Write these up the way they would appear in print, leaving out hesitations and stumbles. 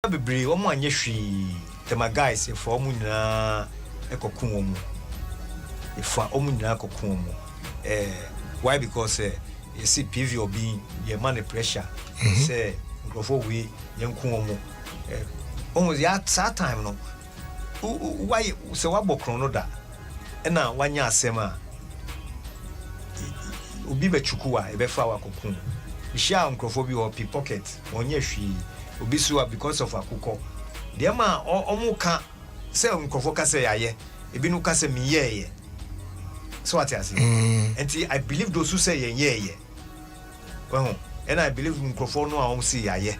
bebre omo anye hwi tema guys for omo nyina ekokun omo ifa omo nyina ekokun omo why because you see PV obi ye man pressure say nkrofo we yenkun omo almost ya that time no why say wa bokron no da na wanya asema obi bechukuwa ebefa wa kokun ihia nkrofo bi o pickpocket onye hwi obi so because of akukọ de ma omu ka say nkrofo ka say yaye ebi no ka say me yeye so what you say and I believe those who say yeye well and I believe nkrofo no a say yaye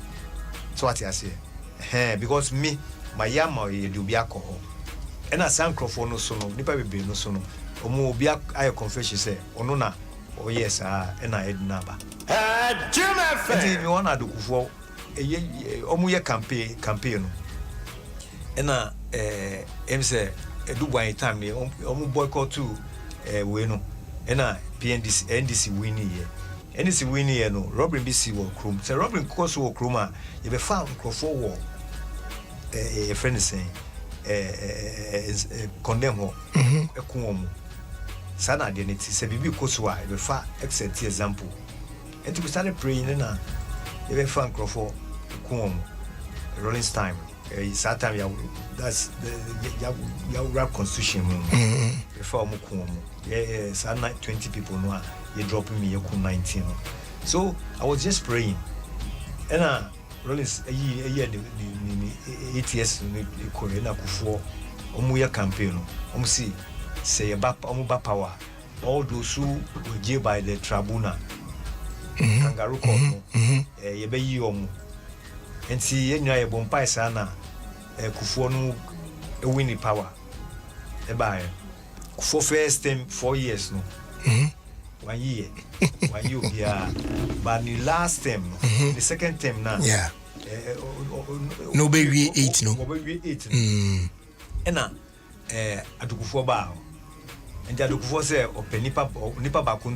so what you say because me my yama ye do bi akọ and I san nkrofo no so no nipa bebe no so no omu obi aye confession say ono na oh yes and I ednaba Jim FM me wanna do kufo omu ye campaign no ena em say edu one time me omu boycott to we no ena NDC winning ye NDC winning ye no Robin BC wo krom say Robin course wo krom a ye be fa nkrofo wo a friend saying condemn ho ekun omu sana de neti say bibi koso a ye be fa excellent example and we started praying na ye be fa nkrofo kun rolling time that time that's the rap constitution before mu kun yes 20 people no you dropping me you 19 so I was just praying and rolling the 8 years ko na kufo omu ya campaign omu see say omu ba power all those who were jailed by the tribunal kangaroo court ye be yi omu enti yenwa ye bompa isa na kufuo no win power e ba kufuo first time 4 years no 1 year obia but the last time no the second time na yeah no be we 8 no ena adukufuo ba enti adukufuo say openipa nipa ba ko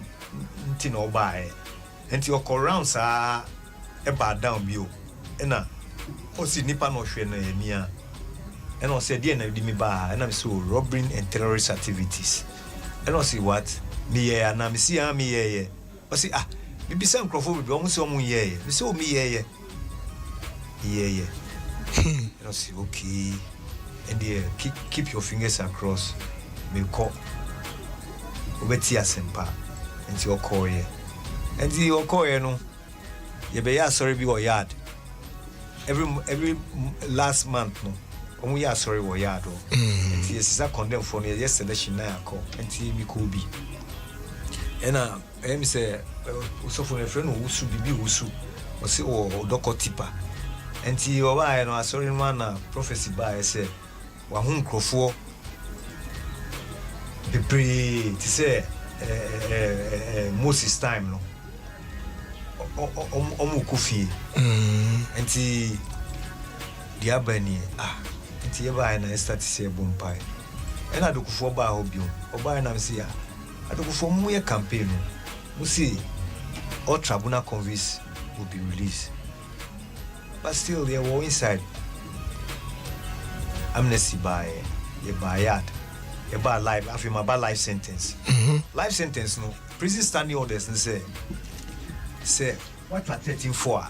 nti na oba enti okoround sa e ba down bio ena o si nipa no hwe na emia ena o se de na di mi ba ena me so robbing and terrorist activities ena o si what me ye na me si am me ye o si bibi se nkrofo bibi o mo se o mo ye me se o mi ye ena o si okay and there keep your fingers across me call obeti asempa enti o call ye enti o call ye no ye be ya sorry bi o yard every last month no omu ya sorry wo yard o enti yes is condemn for no yesterday she na akọ enti mi ko bi ena em say so for friend no wusu bibi wusu o se o doko tipa enti o ba no sorry man na prophecy ba say wa hu nkrofo bebre ti say Moses time no omu kufie enti diabani enti eba na start say bompai ena dokufo ba hobio oba na msi ya adokufo mu ye campaign mu see all tribunal convicts will be released but still they were inside amnesty by ye bayad e ba life afima ba life sentence life sentence no prison standing orders say what are 13 for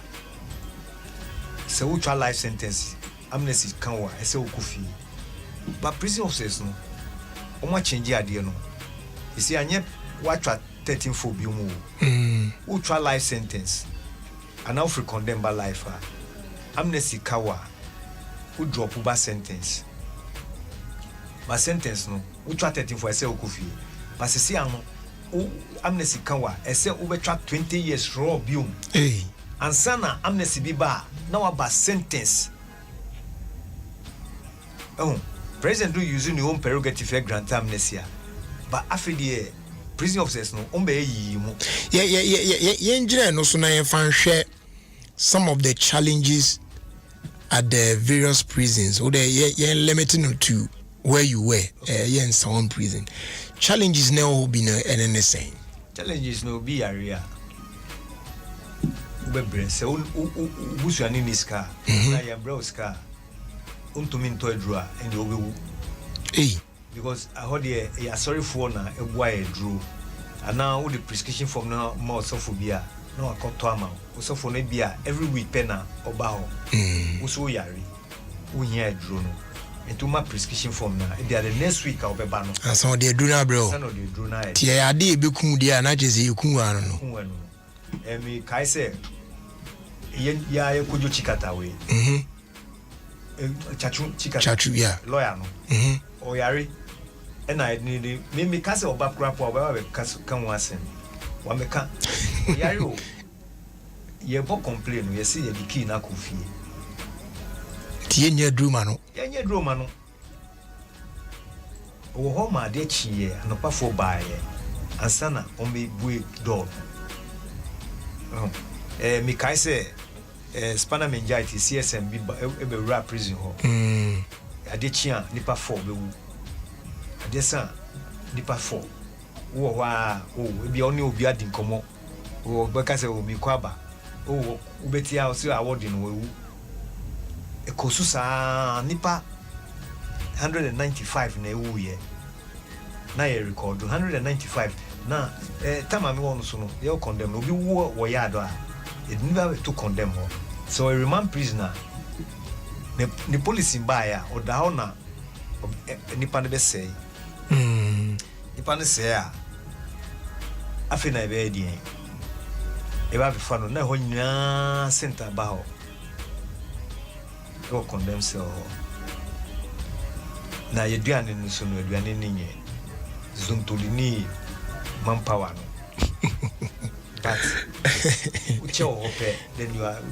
say which life sentence amnesty kan wa say okufi but prison officers no omo change ade no you see anye what are 13 for bi mu which life sentence and now free condemn by life amnesty kawa who drop ba sentence but sentence no which are 13 for say okufi but see ano amnesty kanwa ese ubetwa 20 years raw biom ansana amnesty biba na waba sentence president do using your own prerogative grant amnesty but afedi prison officers no ombe yi mu engineer no so na yen fan hwe some of the challenges at the various prisons or the yen limiting to where you were in some prison challenges now be no anything challenges no be area ubebre se busu ani ni ska na ya bro ska untumi nto adura and you obewu because I heard ya sorry for na ebua edru and now with the prescription from now more sophobia no akoto ama so for na bia every week pena oba ho so yare unya edru no into my prescription form na e the next week I'll be ba no asan de edru na bro asan de edru na tie ade ebekum dia na chese ekun wa no emi kai say ya kojo chikata we chachu yeah lawyer no o yare and I need me kase oba crap oba we kan wasen wa me kan yare o ye bo complain ye say ye di key na kofie tie nya druma no ye nya druma no o ho ma de chiye anopa fo baaye ansana o me bue door me kai say spinal meningitis CSM be rap prison ho ade chia nipa 4 be wu ade san nipa 4 wo wa o bi oni obi adi nkomo wo be ka say o mi kwaba o ubeti a o si award no wu ekosu sa nipa 195 na ewu ye na ye record 195 na tama me won so no ye condemn obi wo ya do a it never to condemn her. So a remand prisoner the police in Baya or down na nipa ne be say nipa ne say a afi na be di e ba fa no na ho nyina center ba ho go condemn so na ye duane no so no duane ni nye zuntolini manpower no but then you are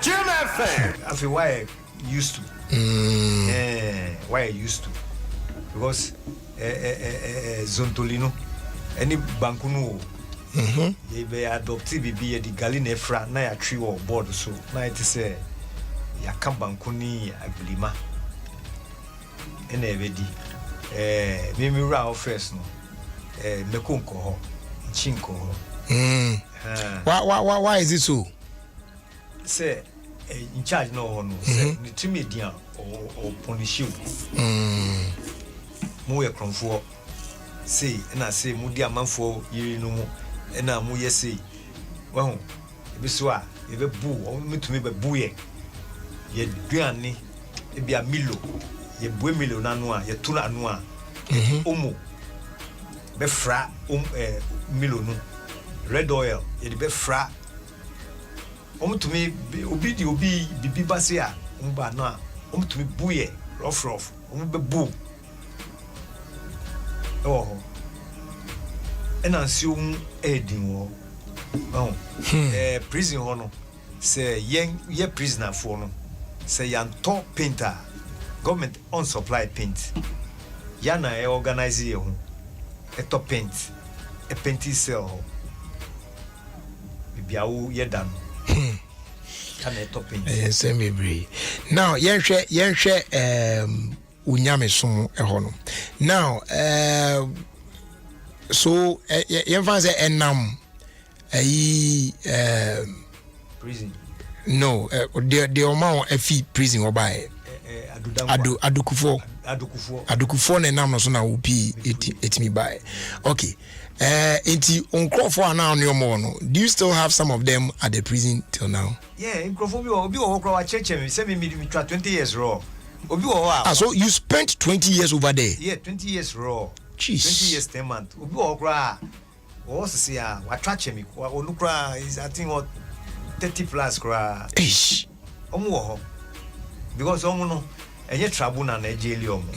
Jim FM. I feel why used to why I used to because Zontolino any bankuno ye be adopted be the galine fra na ya tree or board so na it say ya kan bankuni aglima ena ebedi me ra first no mekonko ho chinko why is it so say in charge no no say the timedian or punish you mo ye kronfo say na say mo di amanfo yiri no mo na mo ye say wa ho ebi so a e be bu o metumi be bu ye duane e bia milo ye bu milo na no a ye tura no a omo be fra milo no red oil ye be fra omutumi obi bibi base a umba no a omutumi buye rough be bu ena nsi edin wo prison ho no say ye prisoner for no say yan top painter government on supply paint yana e organize ye ho e top paint e painting sell ho bibia wo ye dan can e top paint same every now yenhwe unyame so e ho no now so yenfa say enam prison no the amount afi prison obae adukufo na enam no so na opi etimi bae okay enti onkrofo ana no mo no do you still have some of them at the prison till now? Yeah, onkrofo bi o kro wa cheche me say me 20 years raw obi wo so you spent 20 years over there? Yeah, 20 years raw. Jeez. 20 years 10 months obi wo kro o se ya wa trache me onukra is I think what 30 plus kra ish omo wo because omo no enye trouble na Nigeria omo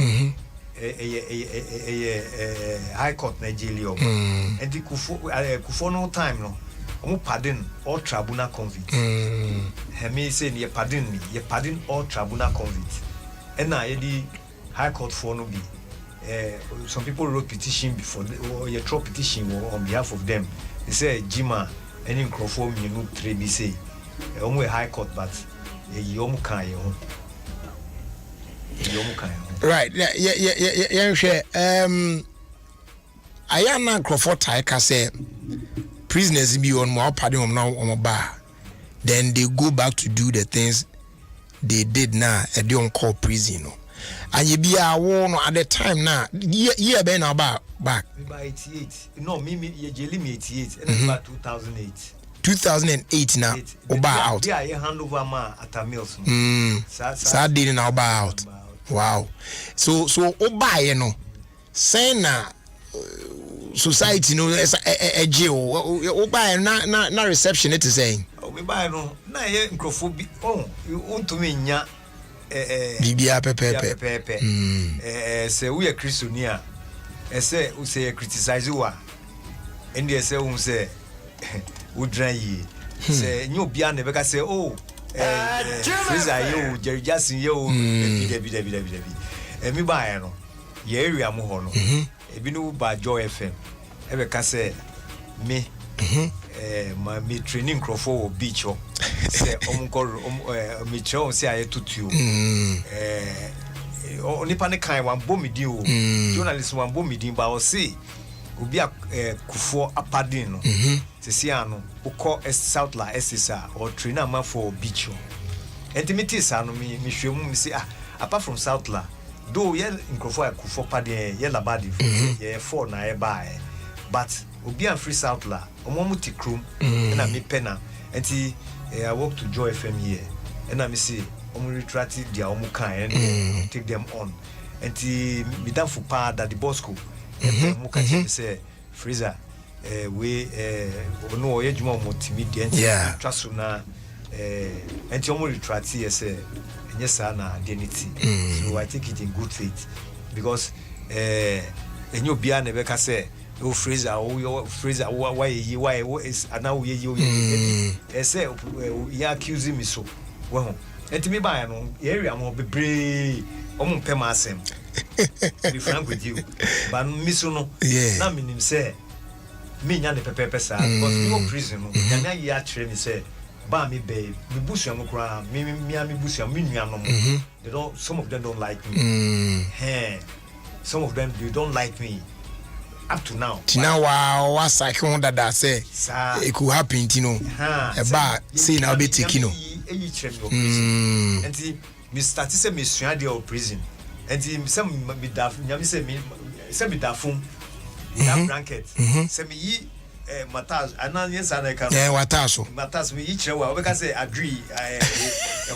high court Nigeria and the kufo no time no omo pardon all tribunal convict me say ye pardon all tribunal convict and na the high court for no be some people wrote petition before or ye throw petition on behalf of them. They say Jima any microphone you know 3 be say omo high court but ye omo kan ye ho right yeah share ayana microphone tai ka say prisoners be on more party now on a bar. Then they go back to do the things they did now at the on-call prison. And you be a war at the time now. Year been about back. About 88. No, me jelly me 88. And about 2008. 2008 now. Oba out. Yeah, you hand over ma at a meal. Sad did now Oba out. Wow. So Oba, you know, saying society, you know, a jail. Oba na reception. It is saying. We buy no. Na ye microphone. Oh, you want to me nya. Bibia pepe. Say we are Christiania. Say we say criticize you. And they say we say we dry ye. Say you be an never say oh. Freezer you, Jerry Jackson you. Me buy no. Ye area mo ho no. E bi no ba Joy FM. E be ka say me. My me training crofo beach ho say me train say aye tutu onipa ne kan wan bo me din o journalist wan bo me din ba o say obi kufo apadin no se si ano ukọ South La SSA or trainer man for beach ho intimity sa no me hwemu me say apart from South La do ye crofo kufo padin ye labadi ye for na e ba but obi an free South La omomuti krum na me pena enti I work to Joy FM here and I say omo retract dia omo kan and take them on enti me dan fu pa that the Bosco omo kan say Freezer we ono ye djuma omo timidi enti traso na enti omo retract here say enye sa na identity so I take it in good faith because enyo bia na be ka say oh Freezer, why is and now you say you accusing me so well and to me by no area mo be brave omo pem asem be frank with you but me so no na me nim say me nya ne pepepe sa because me go prison no nya ya kire me say ba me be me busu am kra me busu am me nua no they don't, some of them don't like me some of them they don't like me up to now. Tina wa cycle that say it could happen, you know. About say now be taking no. And me start say me suade of prison. And some me da nyame say me da fum. That blanket. Say me yi matas anan yes and I can. Wataso. Matas me each we because say agree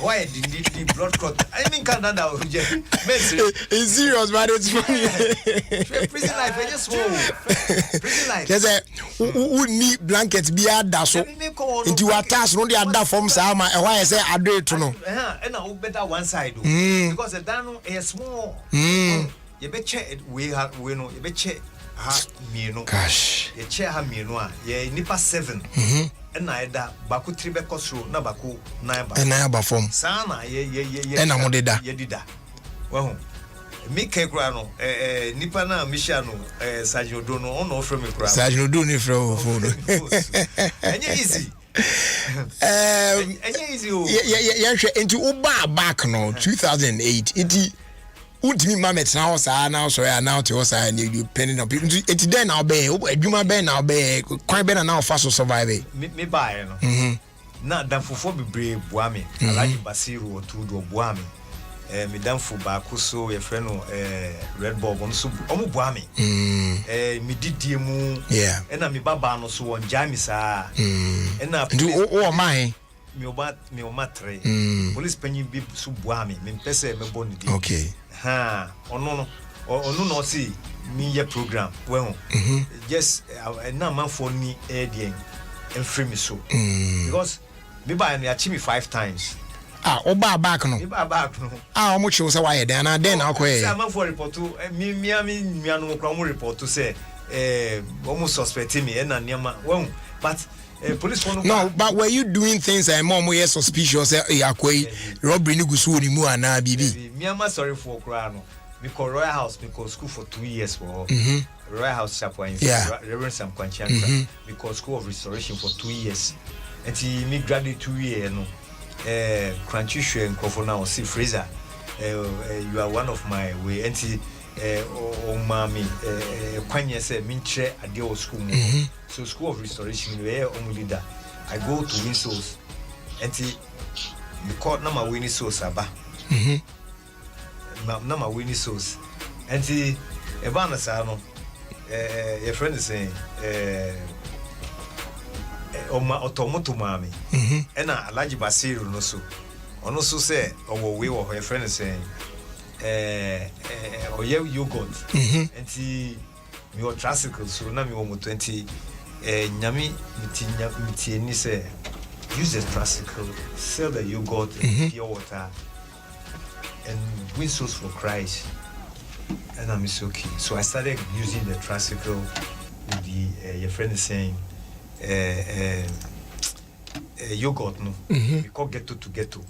why the blood clot. I mean Canada it's serious but it's funny. Prison life is just small. Prison life. Yes who need blankets be ada so into watas no dey ada form sa ma why say ado to no. And now better one side because the dano is small. You be check we no you be check mienu gosh ye chair ha mienu a ye nipa 7 na eda baku 3 be kosro na baku 9 ba na ba form sana ye na mo deda ye dida wa ho mi ke kura no nipa na misha no sajodo no on offer me kura sajodo ni fro phone enye easy enye easy o ye hwe enti uba back no 2008 iti Ultimate mamet now say now sorry now to us and you pending on people it then now be adwuma be now be kwan be now fast survive me buy no na danfofo bebre bua me alaji basiru otudo bua me me danfo ba kuso ye frɛ no red bulb on so omo bua me me didie mu na me baba no so won jami saa na do o man me o matre police panyin bi so bua me pese me boni di okay ono no see me your program well just na man for ni edien and free me so because me buy me achieve me 5 times oba back no me buy back no omo chiwo say why then na then na akoye say man for report to me no kra mo report to say almost suspect me na niam well but police one no but were you doing things and mom we suspicious akoye robbery ni gusu ni mu ana bibi me am sorry for kra no because Royal House because school for 2 years for Royal House chaplain Reverend Sam Kwanchan because school of restoration for 2 years and he me graduate 2 years no Crunchy Shwe nkofo now see Freezer you are one of my way and he o mami kwanye say minche ade o school mu so school of restoration we on leader I go to win souls enti me call na ma win souls aba na ma win souls enti e ba na sa no your friend is saying oma otomoto mami ena alaji basiru no so ono so say owo we wo your friend is saying oye yogurt enti mi o tricycle so na mi wo mo 20 nyami miti ni say use the tricycle sell the yogurt and pure water and win souls for Christ. And I'm okay. So I started using the tricycle with the your friend is saying yogurt no we call ghetto to ghetto.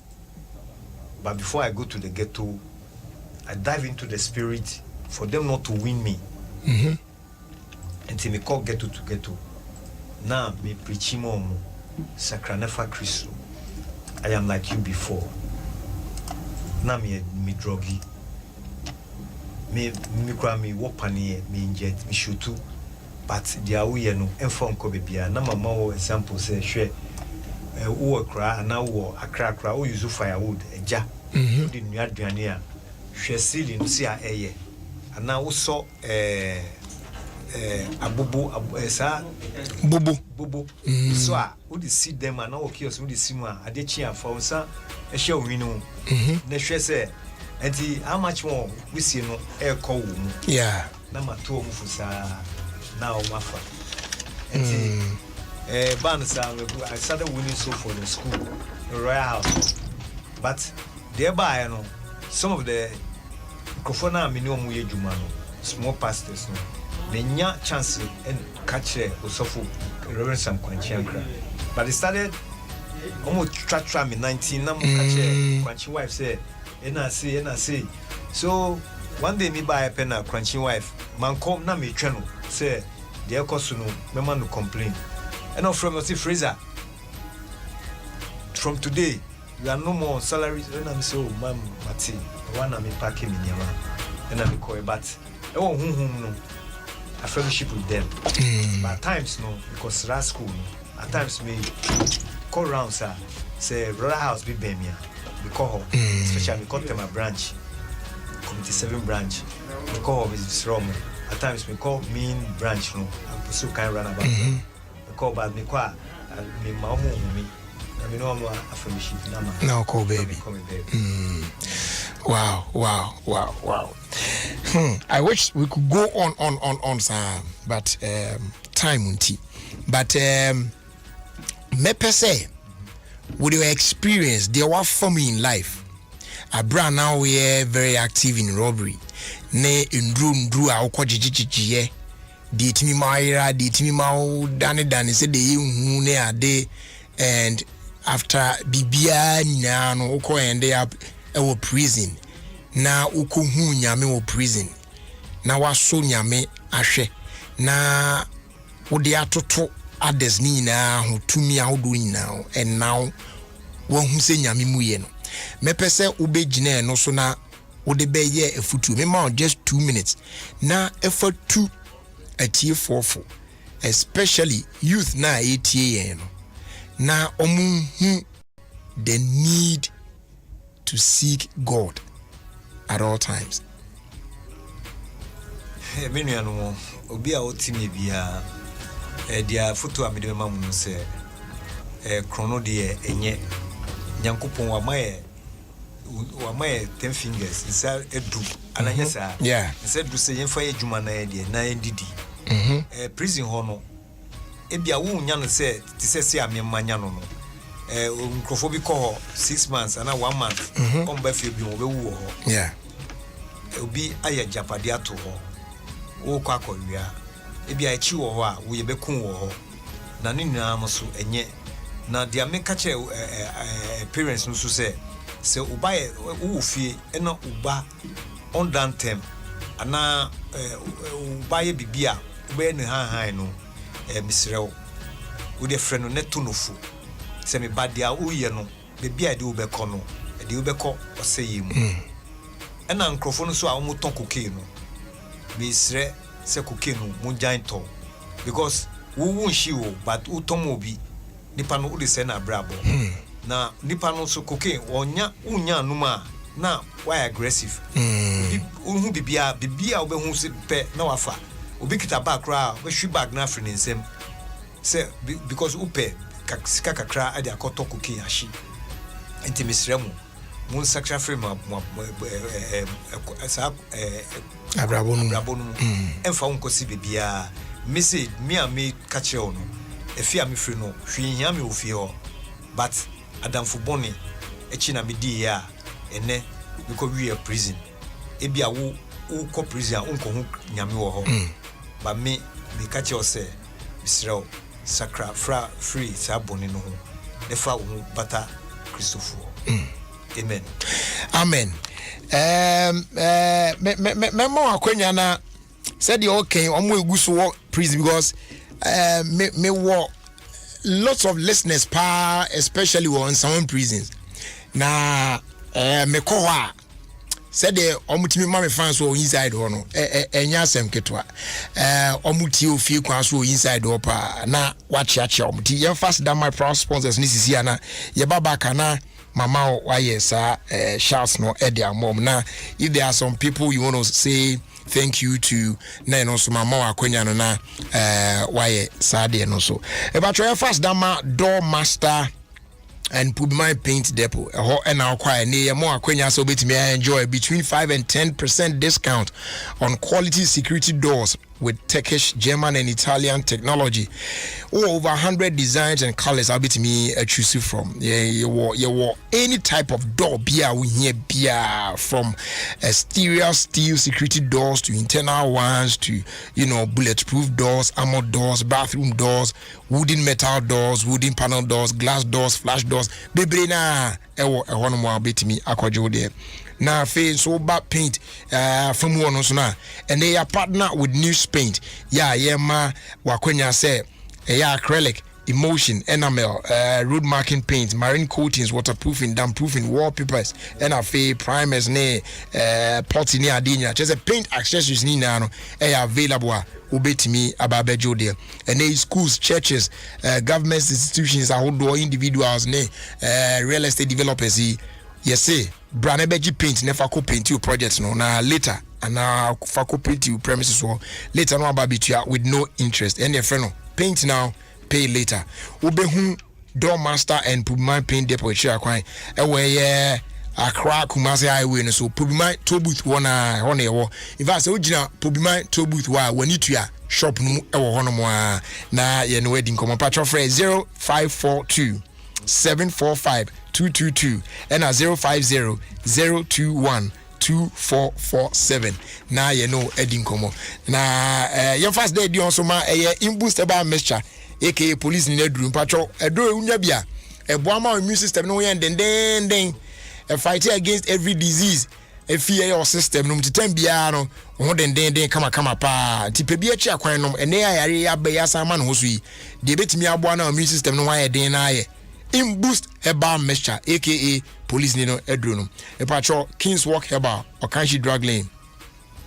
But before I go to the ghetto, I dive into the spirit for them not to win me. Until me call ghetto to ghetto. Now me preaching more Sakranefa Christo. I am like you before. Now me druggy. Me kwa me wopani me injet me shutu but dia wo ye no emfa nko bebia na mama wo example say hwe wo kra na wo akra wo use firewood eja di nua aduane a hwe ceiling si a eye ana wo so abubu sa bubu so a wo di see them ana wo kios wo di see mu a ade chi afa wo sa ehwe owinu na hwe say enti how much more we see no e call wo mu yeah na mato mu fusa na o mafa enti ban sa I started winning so for the school the Royal House but thereby no some of the microphone me no mu yedwuma no small pastors no menya chance and catch osofo Reverend Sam Kwanchi Ankra but it started almost try me 19 na mu catch Kwanchi wife say and I say so one day me buy a pen a crunching wife man come na me channel say the cost no me man no complain and no from the freezer from today you are no more salary when I'm so man mati one am packing in yama and I'm call but e won no a fellowship with them but at times no because last school at times me call round sir say brother house be bemia because especially because them a branch committee 7 branch because is wrong at times we call mean branch no and so can run about because but me kwa me mama me I mean no more affirmation now call baby wow I wish we could go on sir but time won't but me per se with your experience there were for me in life abra now we are very active in robbery ne ndru a okojijijije de itimi maira de itimi ma dane say de hu ne ade and after bibia nyina no uko end up e prison na uko hu nyame wo prison na waso nyame ahwe na wo de atoto others ni na ho tumi ahodo nyina and now won hu se nyame mu ye no mepese ubegina no so na wo de be ye afutu me ma just 2 minutes na efatu atie fofo especially youth na etie no na omu the need to seek God at all times. Menu anu obi a otimi bia dia foto amede mamu no se chrono de enye nyankopon wa maye 10 fingers nsa edu ananya sa nsa edu se yemfa edwuma na ye de na endidi prison ho no ebia wo nya no se ti se amemma nya no no nkrofo bi ko 6 months ana 1 month omba fe bi mo be wu ho obi aya japade ato ho wo kwa akọwia ebia echi wo ho a wo ye be kun wo ho na ne nyina mo so enye na dia meka che parents no so se uba ye wo fie na uba on down term ana uba ye bibia uba ye ne han no misrew wo de frɛ no neto no fu se me badia wo ye no bibia de wo be kɔ no de wo be kɔ ɔsɛ ye mu na nkrofo no so a wo ton kokain no misre se cocaine no munjan to because wo won shi wo but wo tomo bi nipa no wo de se na brabo na nipa no so cocaine wonya anuma na why aggressive hu bibia wo be hu se pe na wafa obi kita bag kra we hwi bag na afri nsem se because upe sika kakra ade akoto cocaine ashi enti misre mu mun sakra free ma abrabonu emfa won kosi bibia message me a me catch you no efia me free no hwehia me ofie ho but Adom Fuboni echi na me di ya ene because we are prison ebia wo ko prison unko hu nyame wo ho but me catch you say misrao sakra free saboni no ho efa wo bata Christopher. Amen. Amen. Me more akwenya na said you okay omo eguso wo prison because me wo lots of listeners especially on some prisons na me ko wa said the omutimi ma me fans so inside ho no enya asem ketwa omuti Ofie Kwanso inside ho pa na wachiachi omuti ye fast that my proud sponsors ni sisi ana ye baba kana mama why shouts no edia mom na if there are some people you want to say thank you to na no so mama akwenya no na why sade no so e ba try fast that my door master and put my paint depot and now quite near more akwenya so betimi enjoy between 5 and 10% discount on quality security doors with Turkish, German and Italian technology. Over 100 designs and colors I'll be to me choose from. You any type of door beer we hear beer from exterior steel security doors to internal ones to bulletproof doors, armored doors, bathroom doors, wooden metal doors, wooden panel doors, glass doors, flash doors. Baby na one more bit to me akwajo there. Na fe so back paint from one so na and they are partner with News Paint. Yeah ma wakwenya say acrylic, emulsion, enamel, road marking paint, marine coatings, waterproofing, damp-proofing, wallpapers, and a primers ne pots ni adinya. Just a paint accessories ni na no available ubetimi ababejo there. And they schools, churches, government institutions, individuals ne real estate developers yes say brand beji paint never co paint you projects no na later and now fako paint you premises so later no ababitua with no interest and your friend no paint now pay later obehu door master and put my paint depot share kwan e Accra Kumasi highway no so Pobimai toll booth one ewo if I say ogina Pobimai toll booth wa wani tua shop no ewo hono mo na ye no wedding come patro free 0542 745 222 and 050 021 2447 na ye no edin komo na your first day di onso ma imbustable mixture aka police ni eduru patro eduru unya bia eboama immune system no yen den a fight against every disease a fear your system no mtitem bia no ho den kama pa tipe bia chi akwan no ene ayare abaya sama no so yi de betimi aboa na immune system no wa den na aye in boost herbal mixture aka police ni no edru no e patro King's Walk Herbal Okanshi Drug Lane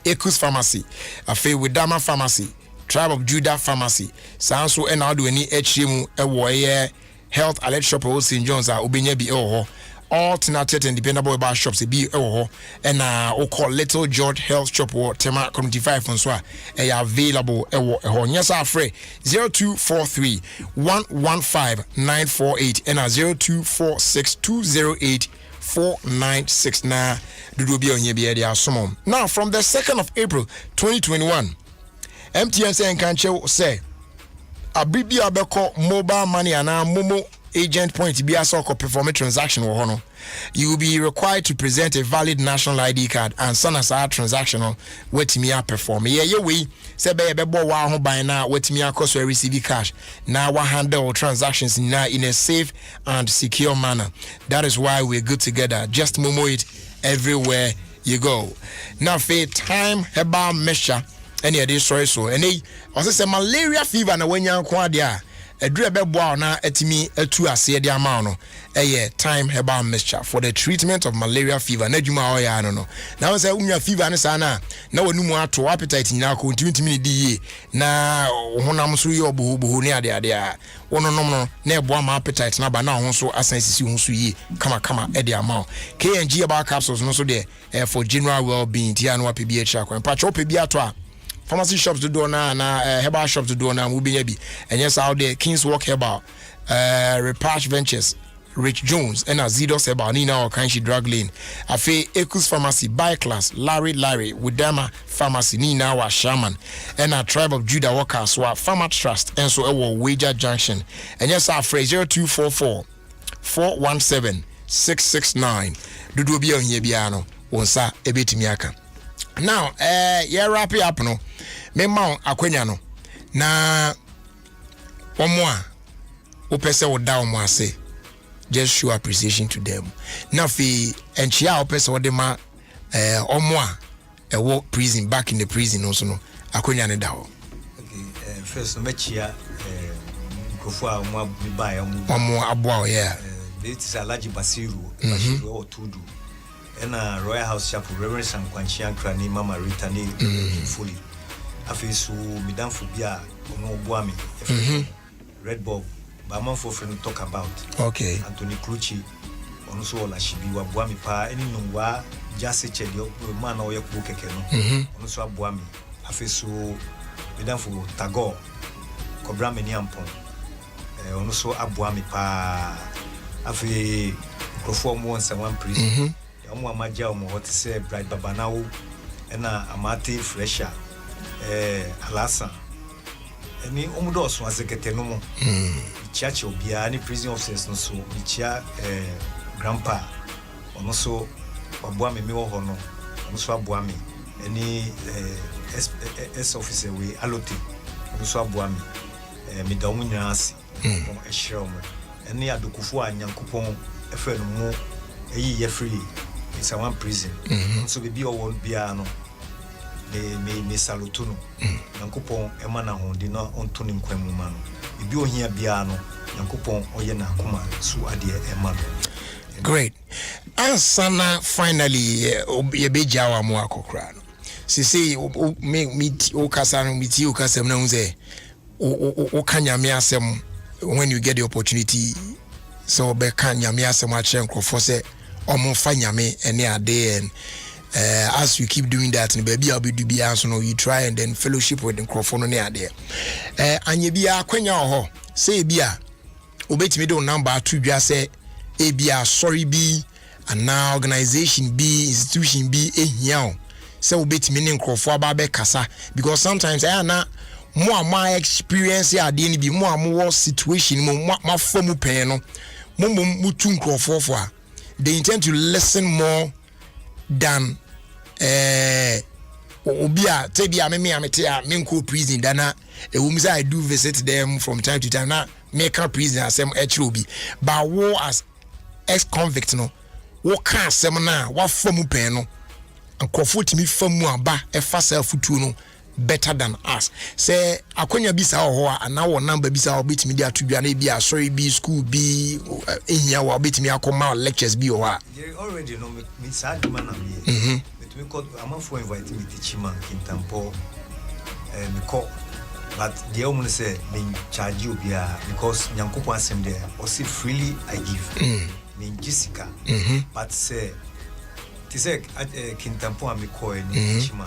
Ekus Pharmacy afi Widama Pharmacy Tribe of Judah Pharmacy sanso e na ado ani echiemu ewo health alert shop o St John's a obenya bi ho alternative and dependable herbal shops bi ho and o call Little George Health Shop or Tema Community 5 on so e available ewo ho nyesa afre 0243 115 948 and 0246 208 496 na dudu bi onye bi e dia somom. Now from the 2nd of April 2021 MTN say enkanche say abibi abeko mobile money ana momo agent point be also perform a transaction or hono. You will be required to present a valid national ID card and send us our transactional wetimi perform. Yeah, we say be bo wa ho ban na wetimi akoso receive cash. Now we handle transactions in a safe and secure manner. That is why we're good together. Just momo it everywhere you go. Now for time herbal measure any of this story so and also say malaria fever na wenya nko ade a adura beboa na atimi atu ase de ama no time herbal mixture for the treatment of malaria fever na dwuma o ya no na wo say unya fever ne sa na wanumu ato appetite nyina ko ntimi di ye na honam so ye oboho ne ade a wono nom no na ebo ama appetite na ba na ho so asan sisi ho so ye kama e de ama KNG herbal capsules no so de for general well-being tia no apebi a cha kwan pa cho pebi ato a pharmacy shops do na herbal shops do na mu bi and yes out there Kings Walk Herbal Repatch Ventures Rich Jones and Azidos Herbal Nina or Kanshi Drug Lane Afe Ekus Pharmacy By Class Larry Widama Pharmacy Nina wa Shaman and a Tribe of Judah Workers wa Pharma Trust and so our Wager Junction and yes our phrase 0244 417 669 Dudu bi on here biano wonsa ebetimi aka. Now yeah wrap it up no me ma akwanya no na omo a opese wo da omo ase just show appreciation to them. Now fi enchia opese wo de ma omo a ewo prison back in the prison also no akwanya ne da ho. Okay, first no mechia nkofo a omo ba ya omo aboa yeah. This is Alaji Basiru or Tudu. And Royal House Chapel, Reverend Sam Kwanchian Krani, Mama Rita ni fully. Afisu Midam Fubia, Ono Buami, Red Bob, Baman for friend talk about. Okay. Anthony Kluchi, Onuso Lashibiwa, Buami Pa, any Nungwa, Jasi Chedio, man or Yak Bukekeno, Onuso Buami, Afisu Midam Fu Tagor, Cobra Meniampon, Onuso Abuami Pa, Afi perform once and one prison. Omo amaja omo what say Bright Babanawo na amate fresher alasa eni omo do so azekete no mo church obia ni prison officers no so chia grandpa ono so aboa me wo ho no ono so aboa me eni S officer we alote ono so aboa me da omo nyina ase o ehire omo eni adokufo anyankopon efe no mo eyi ye free. It's a one prison. So be all piano. Me salutuno. Yankupon emana hondi na ontoni nkwemu mano. Ibi ohia piano. Yankupon oyena kuma su adie emano. Great. Ansana finally yebeja wa mu akokra no. Sisi me okasa no miti okasa na unze o kanyame asem when you get the opportunity so be kanyame asem a che nkrofo se omo fanyame ene ade and as you keep doing that in baby obedu bia so no you try and then fellowship with the microphone ne ade anye bia akwanya ho say bia obetimi do number to dwa say e bia sorry bi ana organization bi institution bi ehia o say obetimi ne microphone aba be kasa because sometimes na mo experience ade ni bi mo situation mo famu pen no mo tu microphone for they intend to listen more than obia tebia me amete me nko prison dana ewumisa I do visit them from time to time na make a prison asem echiro bi but wo as ex convict no wo ka asem na wa famu pen no ankofo timi famu aba e fa self tu no better than us say akonya bisa ho ana wo number bisa obetimi dia tudwa na bia sorry bi school bi ehia wo obetimi akoma lectures bi ho you already know me sad man am here but we call am for invite me teach man kintampo me call but the woman say me charge you bia because nyankopo asem there or see freely I give me Jessica but say tise kintampo am call ni teach man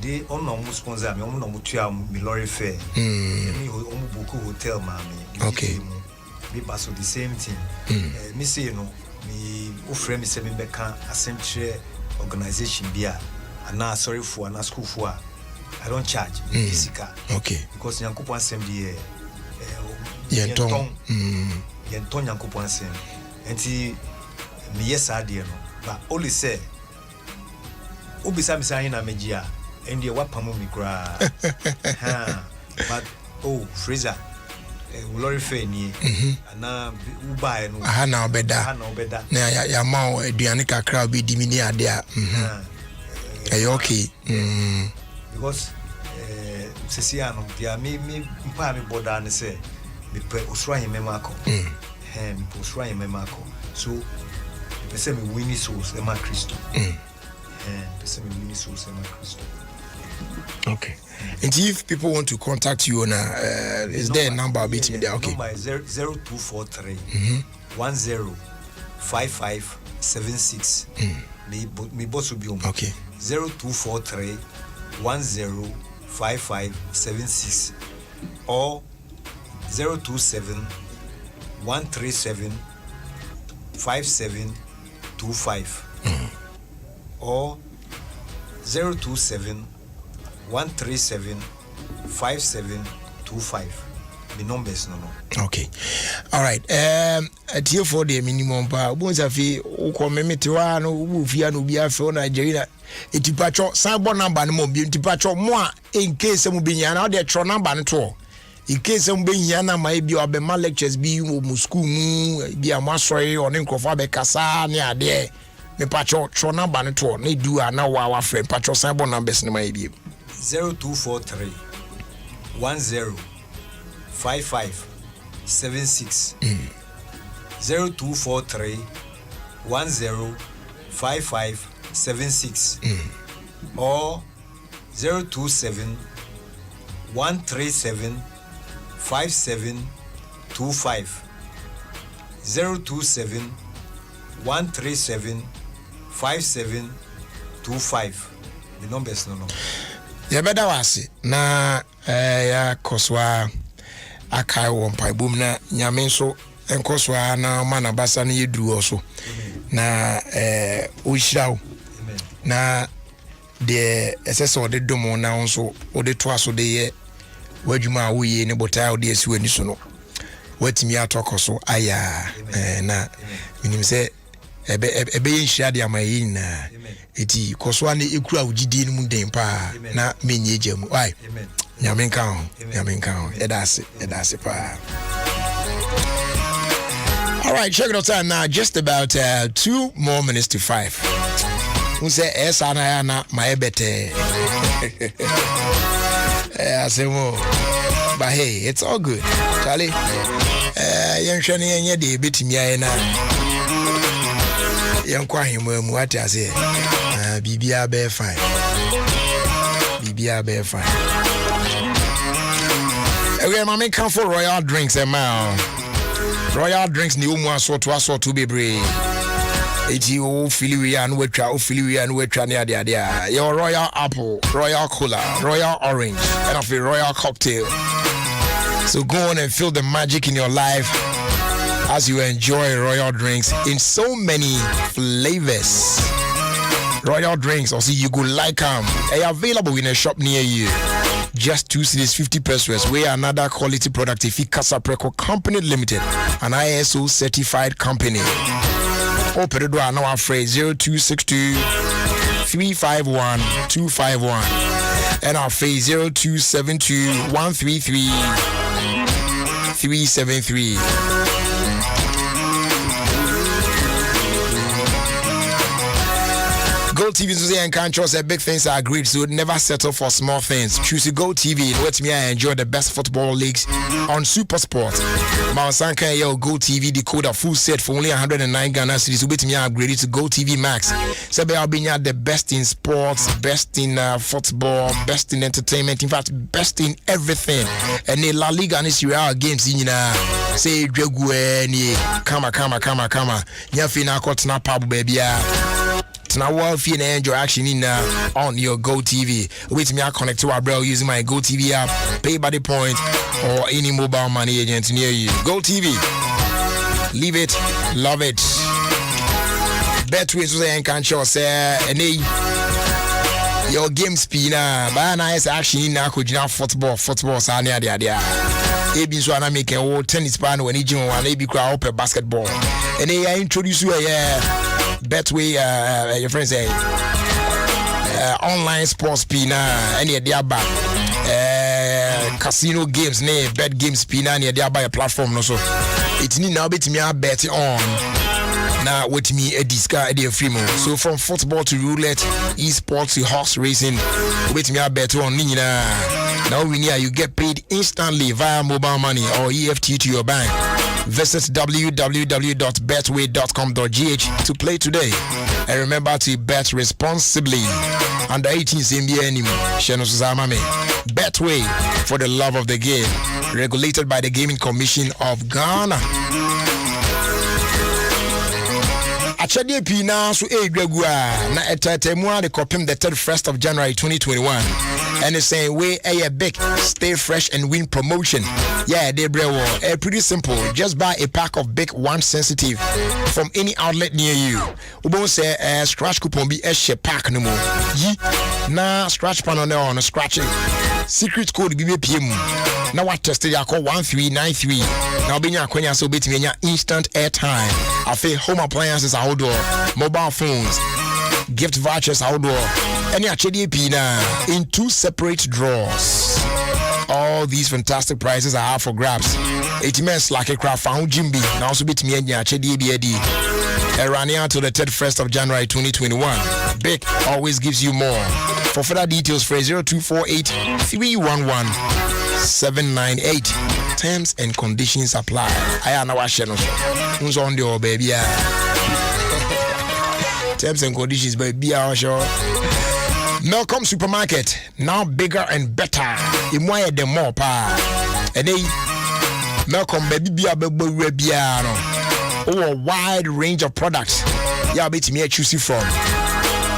they on no sponsor me on no mutua me lorry fare me on book hotel mami okay me pass the same thing me say you know me o friend me say me beka assemble organization bia ana sorry for ana school for I don't charge physical okay because yankopo assembly yenton yankopo assembly enti me yes adie no but only say obisa me say na megia and the wapamu mi cry. But Fraser, Lori Fanny, and now Uba and Hana Beda, na ya mau Dianica crowd be diminia there. Okay, because Ceciano, me, Pami Bodan say, me pe osura yemema ko me pe osura yemema ko so me say me winning souls e ma Christo me say me winning souls e ma Christo. Okay. And if people want to contact you on is there a number between there? Okay. Number is 0243 105576. Me boss will be on. Okay. 0243 105576 or 027 137 5725 or 027 137 5725. The numbers no. Okay. All right. At here for the minimum pa once afi o community wa no wo fia no bia fe Nigeria etipacho cyber number no mo bi etipacho mo a in case mo bi nya na o de tro number no to in case mo bi nya na mai bi obema lectures bi mo school mu bi amasori oni nkofo be kasa ne ade me pacho tro number no to na du ana wa friend pacho cyber numbers no mai bi 0243 105576 0243 105576 or 027 137 5725 027 137 5725. The numbers no. Ya beda wase na ya koswa akai won pai bom na nyame so enkoswa na mana basa na yedru oso na o hirawo na de eseso de domo na onso o de to aso de ye wadwuma wo ye ne botaa o de asi wani so no watimi atokoso aya na minim se ebe ye nhia de amayi na eti koswa ne ekura ugidi ni mu den pa na menye jamu ai nyame nka ho edase pa. All right, check it out now. Just about 2 more minutes to 5. Who say esa na my bete? I say more, but hey, it's all good, Charlie. Young Shani and ye bit me na. Young Kwahim, what I say. BBR bear fine. BBR bear fine. Okay, mommy come for Royal Drinks and Royal Drinks ni umu aso to be brave. Eti o filiwi and wetwa ne ade your Royal Apple, Royal Cola, Royal Orange, and of a Royal Cocktail. So go on and feel the magic in your life as you enjoy Royal Drinks in so many flavors. Royal Drinks, or see you go like them. They are available in a shop near you. Just 2 cedis 50 pesos. We are another quality product. If you Casa Preco Company Limited, an ISO certified company. Open the door now. Phrase 0262 351 251 and our phrase 0272 133 373. Go TV today and can't trust that big things are great, so never settle for small things. Choose Go TV and let me enjoy the best football leagues on Super Sport. Mount Sanka Go TV decoder full set for only 109 Ghana cedis. Wait me upgrade to Go TV Max. So I'll be the best in sports, best in football, best in entertainment. In fact, best in everything. And the La Liga and Serie A games in say Drague kama. Nyafina kotna pabu baby. Now, well, if you enjoy action in on your Go TV, with me, I connect to our bro using my Go TV app, pay by the point, or any mobile money agent near you. Go TV, leave it, love it. Betway so say can't show say any your game spinner, but nice action in football, so near there. Ebi so na make a tennis pan when you want ebi crowd up basketball. And they introduce you Betway, your friends say online sports pina any dia ba casino games ne bet games pina any dia ba platform no so it need now bet me bet on now with me a disca a free mo. So from football to roulette, esports to horse racing, with me bet on nina Now we need you get paid instantly via mobile money or EFT to your bank. Visit www.betway.com.gh to play today. And remember to bet responsibly. Under 18 CMBA anymore. Betway, for the love of the game. Regulated by the Gaming Commission of Ghana. Achade Pina so egwagua na etetemua de kopim the 31st of January 2021 and it's saying way a big stay fresh and win promotion. Yeah, they brewo pretty simple. Just buy a pack of Big One Sensitive from any outlet near you. Ubo say scratch coupon be a pack no more. Yi na scratch pan on scratching. Secret code be PM. Now what tested ya call 1393. Now be kwenya so bit me instant airtime. I feel home appliances outdoor, mobile phones, gift vouchers outdoor. Any HDP now in 2 separate drawers. All these fantastic prizes are out for grabs. 80 months like a craft found Jimby. Now also bit me HDB. Running out to the 31st of January 2021. Big always gives you more. For further details, for 0248 311 798. Terms and conditions apply. I am now channel. Who's on the old baby? Terms and conditions, baby. Melcom Supermarket, now bigger and better. In more than more pa. And they Melcom baby biano. Oh, a wide range of products. Yeah, bet me choose from.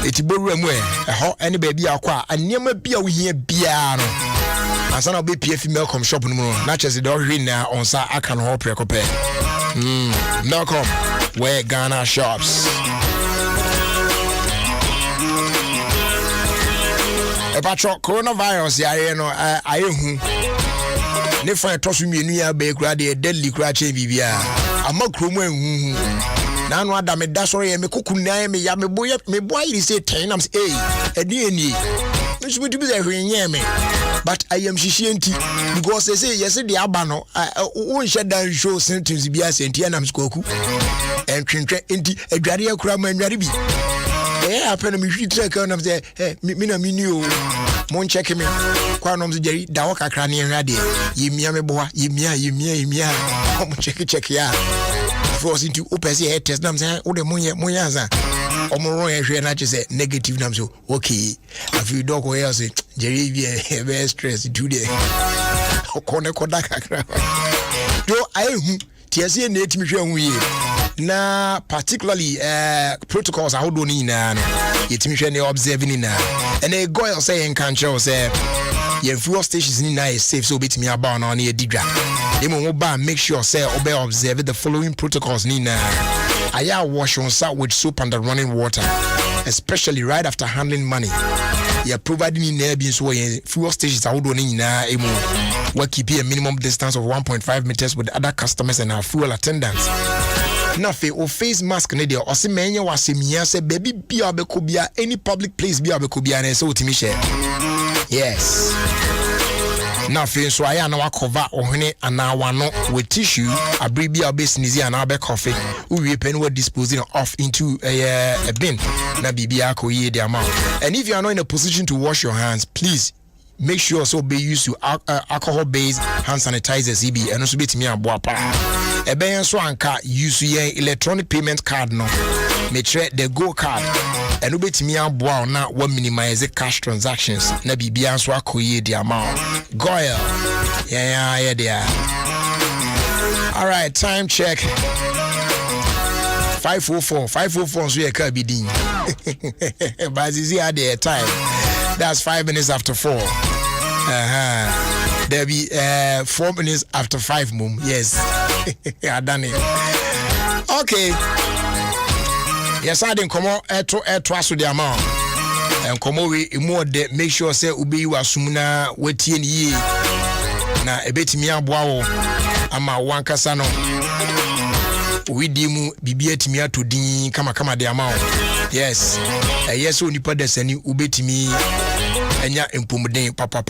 It's a hot any baby aqua and never be a here piano. And son of BPF Melcom shop no more. Not just the dog now on sa I can hope precope. Melcom, where Ghana shops. A patro coronavirus, yeah, no, I ne fa to so mienu ya be kura de deadly kura che bibia amakromu enhu na no ada me da so ye me kokuna me ya me boy iri say 10 am say eni nso bi say hwenye me but I am shishienti because they say yes the aba no won hye dan show sentence bia senti anam skoku entwentwe enti adware akura ma anware bi happen me hwi track on am say me na me ni o mon check me kwa no mzijeri da wo kakra ne enra de yemia me boa yemia mon check ya force into opese head test nam say wo de monya za omoro ye hwe na che say negative nam so okay afi dog wo ya say jeri be stress today okone koda kakra do ayehu tiase na etimi hwe hu ye na particularly protocols how do ni na no yetimi hwe ne observing na and a goy say in control say your fuel stations ni na is safe so betimi aba na na edidwa emo ba make sure say obey observe the following protocols ni na aya wash on sa with soap and running water, especially right after handling money. You are providing in there being so fuel stations how do ni na emo we keep a minimum distance of 1.5 meters with other customers and our fuel attendants. Na fe o face mask ne de o se menye wasemia se baby bia be ko bia any public place bia be ko bia na se otimi share. Yes. Na fe so aya na wakova ohene ana wano with tissue abribia be sneeze ana be coffee we pen we disposing off into a bin na bibia ko ye the amount. And if you are not in a position to wash your hands, please make sure so be used to alcohol based hand sanitizers EB and also betimi aboa pa e ben so anka use your electronic payment card no me try the go card and betimi aboa na we minimize cash transactions na bibia so akoye the amount goya yeah there. All right, time check 5:04 so you can be din but is here the time. That's 5 minutes after 4. There'll be 4 minutes after 5, mum. Yes. I done it. Okay. Yes, I didn't come out to trust with the amount. And come away more de make sure say ubi you asumuna wetin ye. Na ebetimi aboawo ama wankasa no. Widimu bibia timi atodin kama de amount. Yes. Yes onipa desani ubetimi enya empomden papa.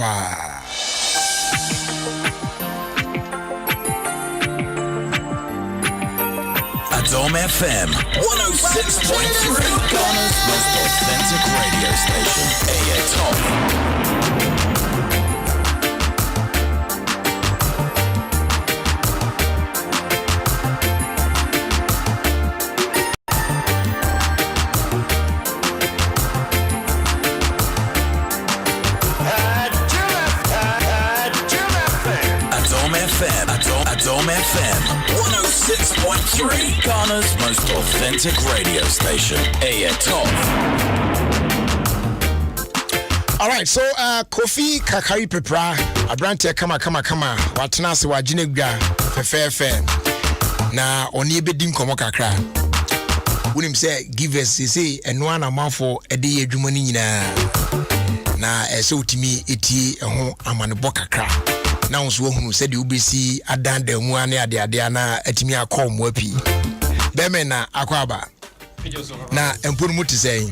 Adom FM 106.3, Ghana's most authentic radio station. Adom FM 106.3, Ghana's most authentic radio station. Top. All right, so Kofi Kakari Pepra, Abrante kama watena se wagine gwa fefefe na oni ebedim komo kakra. Wonim say give us say eno ana manfo ede ye adwuma ni nyina na ese utimi eti ho amanebo kakra na wonso ohunu se de ubesi adanda mu ane ade na atimi akom api be me na akwaba na emponu muti say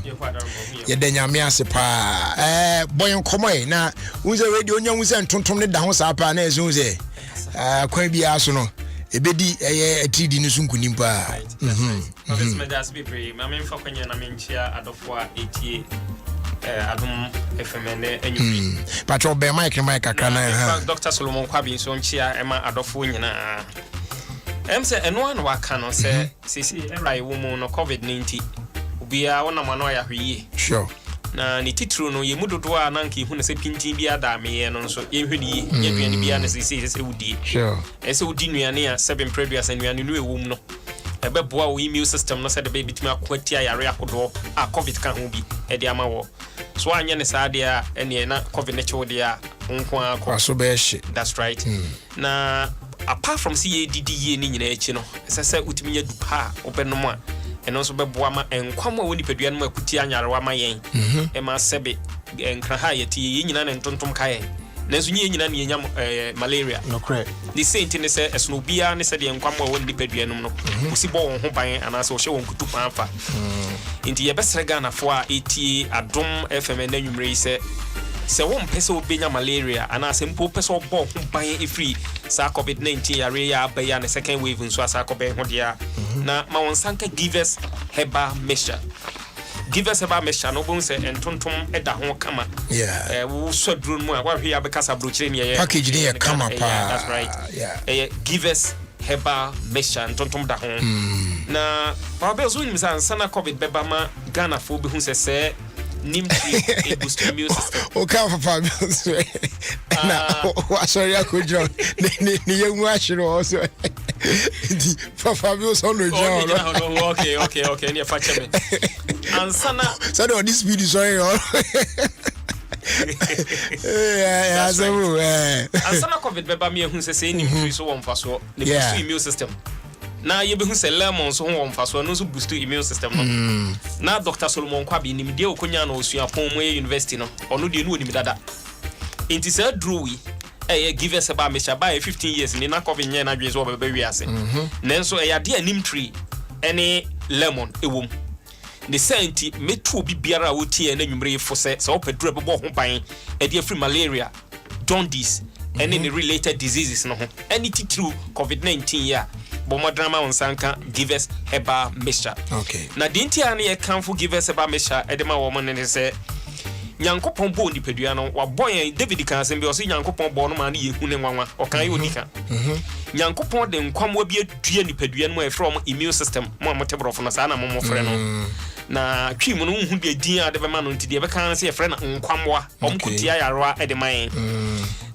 ye da nyame ase pa boyen komoy na unze radio onyamu se ntontom ne da ho sa pa na ese unze kwan bia so no ebedi atidi ni sunkunim pa This medas be brave. I mean, for Kenya, I mean, chia Adofwa 88 Adom FM and Patrol be Mike Akana. Dr. Solomon Kwabi, so chia Emma Adofo nyina. Say and one wa can say, Sisi, every woman of COVID-19 be a one manoya hwi. Sure. Na ni titru no ye mudodoa nanki hu na se pintin bia da me no so ye hwani ye duane bia na sisi se wudi. Sure. Ese wudi nuane a 7 previous nuane no ewum no. Ebeboa wo immune system no said the baby timi akwatia yare akodo a covid kan ho bi e de ama wo so anya ne saa de a ene na covid ne chewo de a nko akọ so be hye. That's right. Na apart from CADD ye ni nyina echi no sese utimi nya dupa obenom a eno so beboa ma enkwam a woni padua no akutia nyarewa ma yen e ma sebe enkra ha yeti ye nyina ne ntontom kae nanso nyi nyina ne nyam malaria No correct. the saint ne say esno bia ne say de nkwam a woni padua no no usi bo won ho ban anase wo hye won kutu panfa inti ye besre Ghana fo a eti Adom FM na nwumre se won pese obenya malaria anase mpo pese obo ho ban efri sa covid-19 yare ya baya ne second wave nso asa kobe ho dia na ma won sanka give us heba measure. Give us about Mesha no bones and tontom eda ho kama. Yeah. We so drone mu a wa hwe abekasa brochire ne package ne kama pa. That's right. Yeah. Give us heba Mesha and tontom da ho. Na pa be so nim san sana covid beba ma Ghana fo be hu se nimtri e boost immune system. O ka fa na wa sorry akojo ni ye mu ahiro also. Di fa be so no jo. Okay. Ni fa cheme. Ansana so on this video sorry yeah so ansana covid beba me hu se ni free so won faso ne boost immune system na ye be hu se lemon so won faso no so boost immune system no na Dr. Solomon Kwabi ni de okonya na osua pon mu university no ono de no oni dada enti se drawi give us about me by 15 years ni na covid nya na dwe so beba wi ase nenso ya de anim tree any lemon ewom the senti metu obi biara wotie na nwumre fo se opedure bebo ho ban e de free malaria jaundice and any related diseases no ho any true covid-19 ya bomodrama onsanka give us heba mesha. Okay. Na the intia na ye kanfo give us heba mesha e de ma wo mo ne se nyankopon bo ni pedua no wa boy David kan se bi o se nyankopon bo no ma na ye hu ne nwanwa o kan ye odika nyankopon de nkwamwa bi adua ni pedua no e from immune system mo amotebrofo no sa na mo frɛ no na twim no hu de din ade be ma no ntide be kan se ye frɛ na nkwamwa omkutia yarwa e de man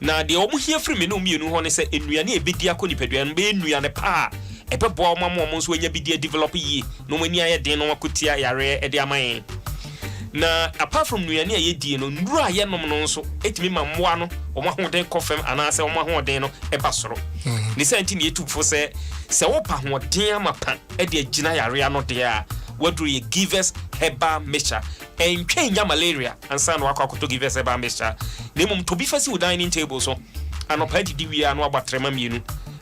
na de omu hia frɛ me no mienu ho ne se enuane e bedi akoni pedua no be enuane pa e be bo mo nso anya bidi develop yi no mani aye den no akutia yare e de aman na apart from nuane aye die no nduru aye nom no nso etimi ma mmoa no omo ahoden kofem anase omo ahoden no e basoro ni senti ne etufo se wo pa hoden amapa e de agina yare ano de a wadru ye give us heba measure entwen nya malaria ansa no akwakoto give us heba measure nemum to bi fasi wo dining table so anopa didi wi a no abatrema mienu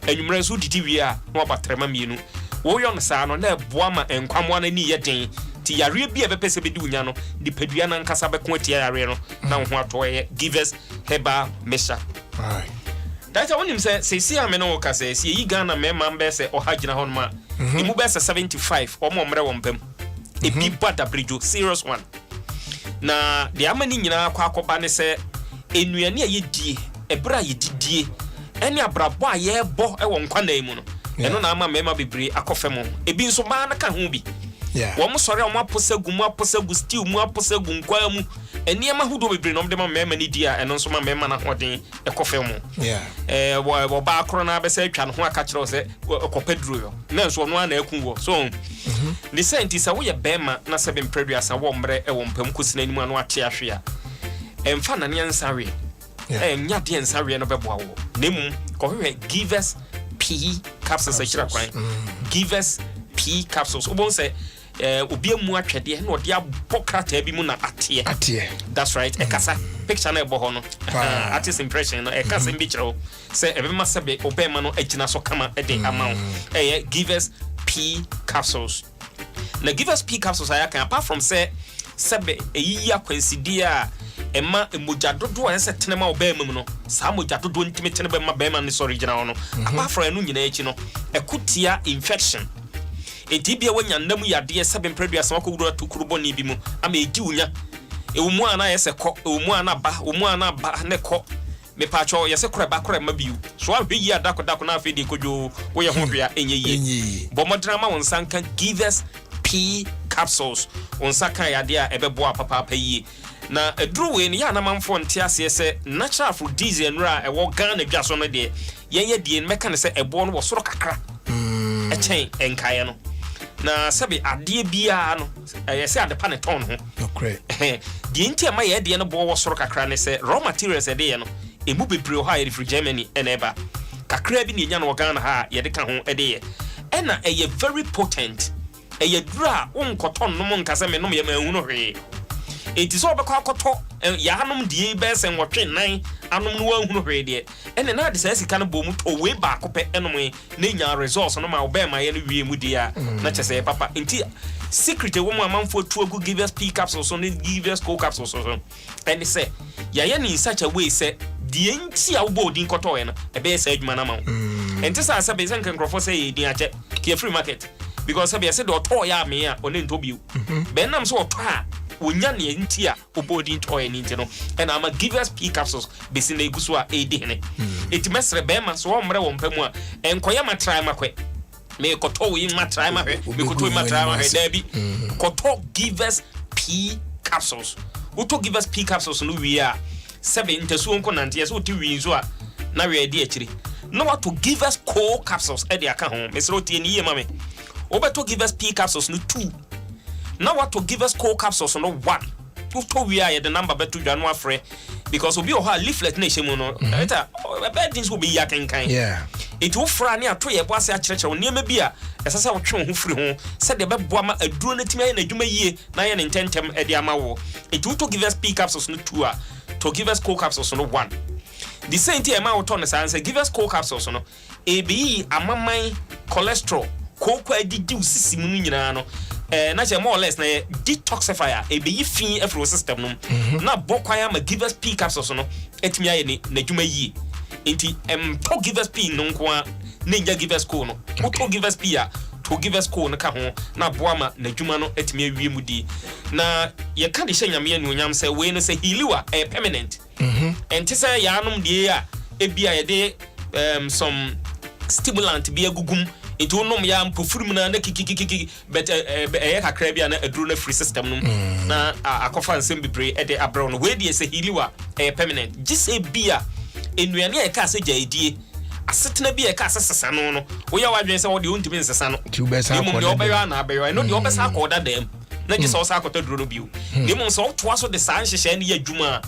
anwumre so didi wi a no abatrema mienu wo yo no sa no na eboa ma enkwamwa na ni ye den ti yare bi e be pese be di unya no di padua na nkasa be ko atia yare no na ho ato ye give us heba measure. Right. Data wonim se si amene wo ka se yi Ghana me mamba se o hagina hon ma imu be se 75 o mo mre wo mpam e bi bada bridge serious one na de amani nyina kwa akoba ne se enuane aye die ebra ye didie ene abrabo aye bo e wo nkwana mu no eno na ama mema bebre akofem e bi nso ma na ka ho bi Yeah. Wɔn sɔre a wɔn aposa gu stew mu aposa gu nkwaa mu nneɛma ahodoɔ bebree na wɔn de ma mmarima ni di a ɛno nso ma mmarima no ahoɔden ɛkɔ fam mu. Wɔ baa koro na abɛsɛ atwa ne ho aka kyerɛw sɛ ɛkɔpɛ duro yɔ na nso ɔno ana ɛku wɔ so ne sɛ nti sɛ woyɛ bɛrima na sɛ bɛmprɛduasa wɔ mmerɛ ɛwɔ mpam kɔsi n'anim a no ate ahwe a ɛmfa na neɛ nsareɛ ɛnya deɛ nsareɛ no bɛboa wo na mmom kɔhwehwɛ givers p capsules akyira kwan givers p capsules wobɛhu sɛ obi amu atwɛdeɛ na ɔde abɔ krataa bi mu na ateɛ that's right ɛkasa picture na ɛbɔ hɔ no artist impression no ɛka sɛm bi kyerɛ wo sɛ ɛbɛma sɛ ɔbɛma no agyina so kama ɛde ama wo ɛyɛ givers p capsules na givers p capsules ayɛ kan apart from sɛ sɛbe ɛyiyi akwansidie a ɛma mogya dodoɔ a ɛsɛ tenema ɔbɛma mu no saa mogya dodoɔ ntimi tene bɛma bɛma ne sɔre gyina hɔ no apart from ɛno nyinaa akyi no ɛkotia infection enti bia wanya ndam yadeɛ sɛbe mprɛduasa wakɔwura to kurubɔne bi mu ama ɛdi wunya ɛwumu ana yɛsɛ kɔ ɛwumu ana ba ne kɔ mepacho yɛsɛ korɛ ma biu so ahwɛ yi adakɔ na afɛ de kodwo woyɛ ho hwea ɛnyɛ yie bɔmɔdena ma wɔn sanka givers p capsules wɔn saka yadeɛ a ɛbɛboa papaapa yie na aduru wei ne yɛ anamanfo nte aseɛ sɛ natural aphrodisiac nura a ɛwɔ Ghana dwa so no deɛ yɛnyɛ die mɛka ne sɛ ɛboɔ no wɔ soro kakra ɛkyɛn ɛnkaeɛ no na sɛbe adeɛ biara no ɛyɛ sɛ adepa ne tɔn ho deɛ nti ama yɛ deɛ no boɔ wɔ soro kakra ne sɛ raw materials ɛdeɛ no emu bebree hɔ a yɛde firi Germany ɛna ɛba kakra bi ne yɛnya no wɔ Ghana ha a yɛde ka ho ɛdeɛ ɛna ɛyɛ very potent ɛyɛ duru a wonkɔtɔ nom nkasɛ me nom yɛ ma ehunu hwee enti sɛ ɔbɛkɔ akɔtɔ yɛanom deɛ bɛɛ sɛ nwɔtwe nan anom no wanhunu hwee deɛ ɛne na ade saa sika no bɔ mu tɔ wei baako pɛ ɛnom na nya resource no ma wobɛma yɛ no wie mu deɛ a na kyɛ sɛ papa enti secret ɛwɔ mu amanfoɔ tu agu givers p capsules so ne givers co capsules so ɛne sɛ yɛyɛ ne in such a way sɛ deɛ nti a wobɔ odin kɔtɔɛ no ɛbɛyɛ saa adwuma no ma wo ɛnti saa sɛ bɛsɛ nka nkurɔfoɔ sɛ yɛ din akyɛ kɛ free market because sɛ bɛyɛ sɛ deɛ ɔtɔɔ yɛ ame a ɔne ntɔ bio bɛnam sɛ ɔtɔ a wonya ne nti a obodin toy ni nti no and ama givers p capsules besi na eguso a edi hene eti mesre bema so wo mre wo mpamu a enkoya matrai makwe me koto wo yin matrai mahwe me koto yin matrai mahwe da bi koto givers p capsules woto givers p capsules no wi a 7 ntesu nko nante yeso ti wi nso a na we edi akire no what to givers co capsules e de aka ho mesro tie ni ye mame obeto givers p capsules no 2 now what to give us co capsules no 1 to we are the number betu dwanu afre because obi o ha leaflet na ehemu no eta bad things will be yaken kan it will fra ne ato ye bo ase a kyerɛkyerɛ niam bi a ɛsɛ sɛ wotwe ho firi ho sɛ de bɛboa ma aduro na timi ayɛ na adwuma yie na ayɛ ne ntentem e de ama wo it will to give us p capsules no 2 a to give us co capsules no 1 the same thing ma wo to no say give us co capsules no ebi amaman cholesterol ko adidi usisi mu nyina no na che more or less na detoxifier e be yi afro system no na bokwaya ma give us p capsules no etimi aye ni na dwuma yi enti to give us p no nko a ninja give us co no to give us p a to give us co no ka ho na boa ma na dwuma no etimi awie mu di na ye ka de hyanyame anuonyam se we no se healiwa e permanent enti se ya anom de a e bia ye de some stimulant bi agugum it will nom ya mpofuru na kikikiki but kakra bia na aduru na free system no na akofa nsem bebre e de abro no we de se healiwa permanent just e bia enuane e ka se jaidie asetena bia e ka sesesa no wo ya wadwen se wo de ontimi nsesa no mu de obeya na abeya no de obesa akoda dem na je se wo sa akota duru no bio dem so to aso de san hyehye ne ya adwuma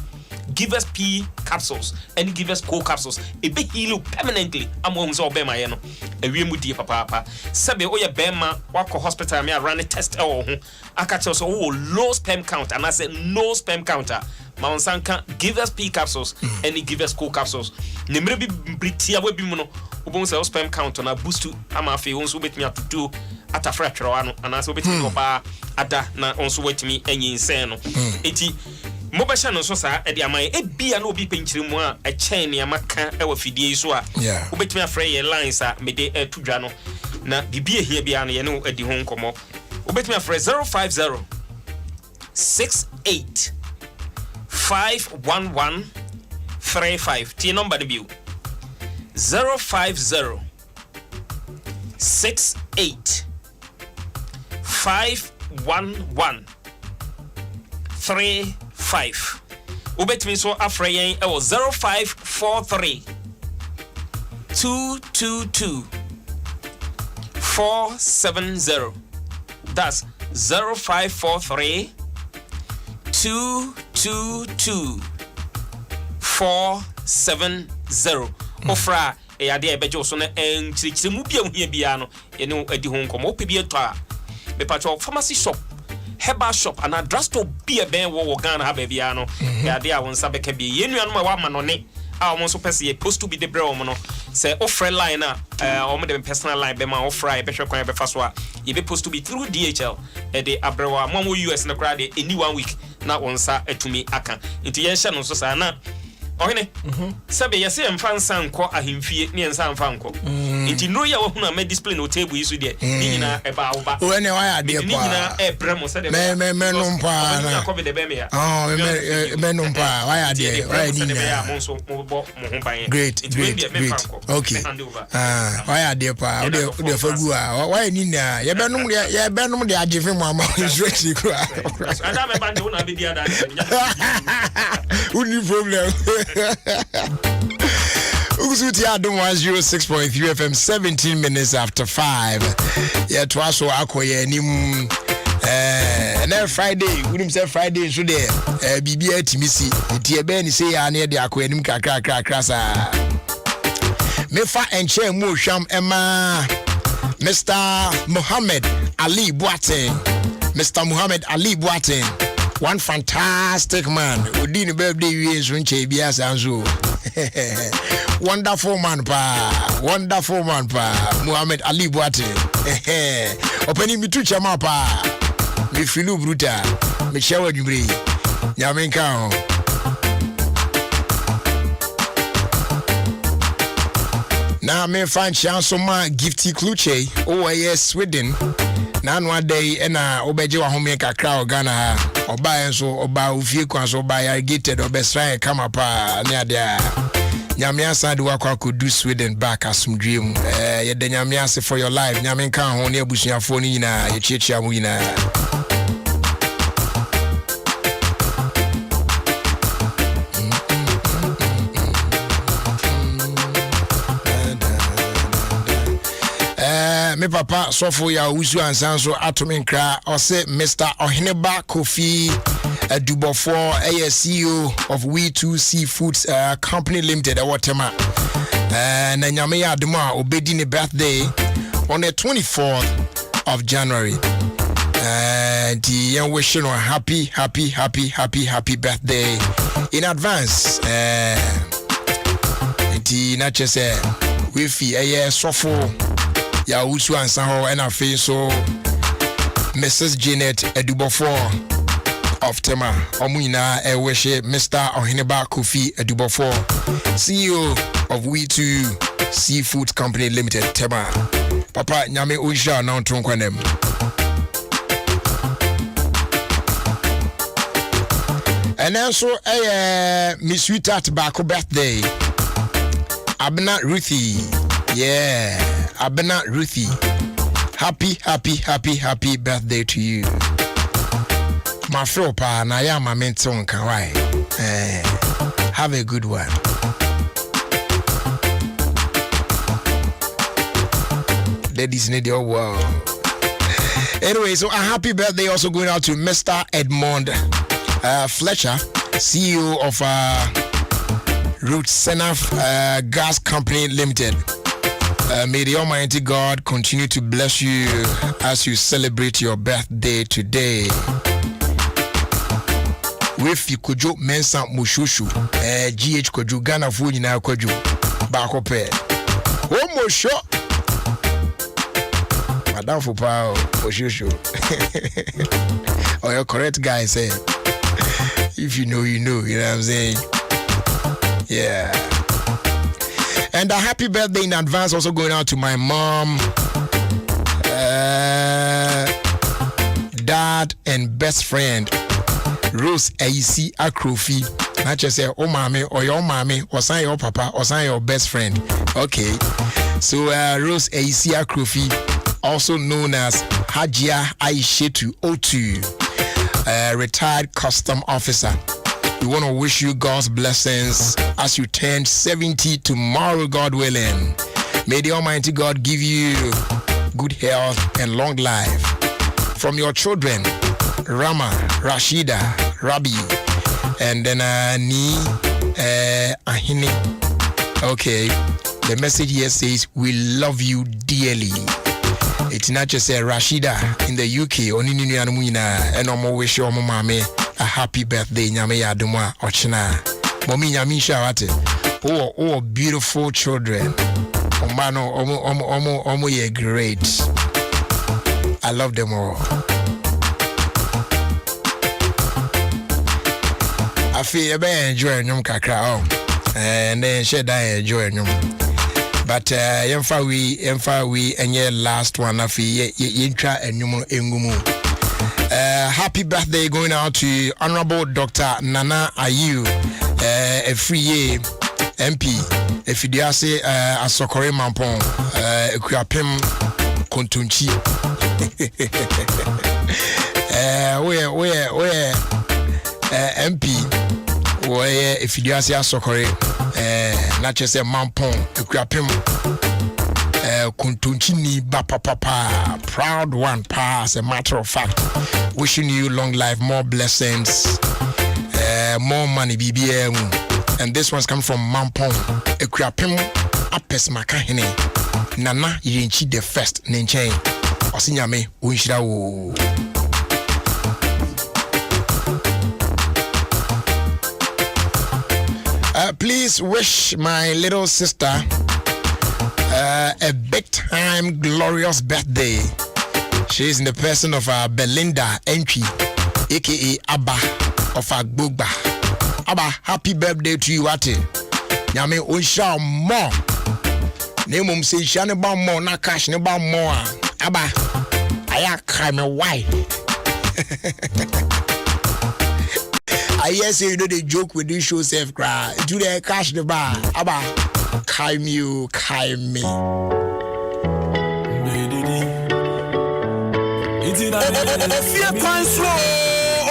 give us p capsules and give us co capsules e be heal permanently among so bema ye no awie mu die papa sebe o ye bema wako hospital me run a test e wo ho aka che so wo low sperm count and I say no sperm counter ma onsanka give us p capsules and give us co capsules ne mre bi britia wa bi mu no obon say sperm count na boost ama fe won so betimi atoto atafra twero ano and I say betimi oba ada na onso wetimi enyin sen no enti mobesha no so sa e de aman e bia na obi penkyire mu a e kyɛn ne amaka e wa fidie so a obetumi afrɛ ye lines a mede to dwa no na bibie hia bia no ye no adi ho nkomo obetumi afrɛ 050 68 511 35 tie number de bio 050 68 511 01135. Ubetimi so afra yen e wo 0543 222 470. That's 0543 222 470. Ofra e ade e bejo so na enchirichiri mu bia ohia bia no ye ne adi ho nkomo opi to a me patcho pharmacy shop, herbal shop and a drugstore bia ben wo Ghana ha bia no e ade a won sabeka bia ye nuanu ma wa ma no ne a o mo so pese ye post to be the bre o mo no say offer line na o mo de personal line be ma offer e be hwe kwan be fa so a ye be post to be through DHL e de abrewa mo US na kra de any 1 week na wonsa atumi aka into ye hye no so sa na ohene sabe yese mfa nsa nko ahemfie ne nsa mfa nko nti no ya wahuna me display no table yisu de ni nyina e ba oba o ne wa ya de pa ni nyina e bremo se de me no pa na ko be de be me ya me no pa wa ya de wa ni na mo so mo bo mo ho ban great okay wa ya de pa o de fagu a wa ni na ye be num de ajefe mo ama straight kro ada me bande una be dia da uni problem Ugusuti Adom 106.3 FM 17 minutes after 5. Yeah, twaso akoye nim na Friday, we say Friday so there bibia timisi. Ti ebe ni say ya na de akoye nim kakra sa. Me fa enche mu hwam ema Mr. Muhammad Ali Boateng. Mr. Muhammad Ali Boateng. One fantastic man. Odi ni birthday we so nche bia sanzo. Wonderful man pa. Muhammad Ali Boateng. Openi mi tu chama pa. Mi filu bruta. Mi shawa jumri. Nyamenka ho. Na me fan chance ma gifty cluche. Oh yes, Sweden. Na no day na obeje wa home kakra o Ghana ha. Oba enso oba Ofie Kwanso oba irrigated obesran kama pa ne ade a. Nyame asa de wakwa kodu Sweden back asumdwem. Ye de nyame ase for your life. Nyame nka ho ne abusuafo ni nyina ye chiechia mu nyina. Me papa sofo ya usu ansanso atomenkra o se Mr. Oheneba Kofi Dubofo CEO of We2 Seafoods Company Limited Awatema na nyame ya adom a obedi ne birthday on the 24th of January and yen wish you a happy birthday in advance and na chese we fi sofo ya usu ansa ho and afi so Mrs. Janet Edubofo of Tema Omuina wish Mr. Oheneba Kofi Edubofo CEO of We2 Seafood Company Limited Tema Papa nyame oisha na ontronkwanem and also Miss Sweetheart back birthday Abna Ruthie yeah Abena Ruthie, happy birthday to you. My friend pa na ya ma menton kan why. Have a good one. Ladies need your wow. Anyway, so a happy birthday also going out to Mr. Edmond Fletcher, CEO of Root Senaf Gas Company Limited. May the Almighty God continue to bless you as you celebrate your birthday today. With you kojo mensa mushushu, GH kojo Ghana fu nyina kojo baako pe. O mosho. Madam fu pa mushushu. Oh, you're correct guy say. If you know, you know what I'm saying? Yeah. And a happy birthday in advance also going out to my mom, dad, and best friend, Rose A.C. Akrofi. Not just say, oh, mommy, or your mommy, or sign your papa, or sign your best friend. Okay. So, Rose A.C. Akrofi, also known as Hajia Aishetu Otu, retired custom officer. We want to wish you God's blessings as you turn 70 tomorrow, God willing. May the Almighty God give you good health and long life. From your children, Rama, Rashida, Rabi, and then Ahini. Okay, the message here says, we love you dearly. It's not just Rashida in the UK, and I'm wish your mama a happy birthday, Nyame Adom Ochina. Mommy Nyami Shawate. Oh, beautiful children. Omo, you're great. I love them all. I feel enjoying them kakra, and then she die enjoying them. But yemfa we and your last one afi ye intra enyumu engumu. Happy birthday going out to Honorable Dr. Nana Ayu, a free year MP. If you dare say Asokore Mampong, Ekuapem Kontunchi. Where MP, where if you dare say Asokore, not just a Mampong, Ekuapem Kontunchi Bapa Papa, proud one, pa, as a matter of fact. Wishing you long life, more blessings, more money, BBM. And this one's come from Mampong. Ekuapem apes makahene. Nana Yinchi the first Ninchain. Osinyame Winshira wo. Please wish my little sister a big time glorious birthday. She is in the person of Belinda Entry, aka Abba of Agbogba. Abba, happy birthday to you, Ate. Nyame unsha more. Name say shane ba more, na cash ne ba more. Abba, aya cry me why? I hear say you know they joke with this show self cry. Do they cash the bar? Abba, cry me, you cry me.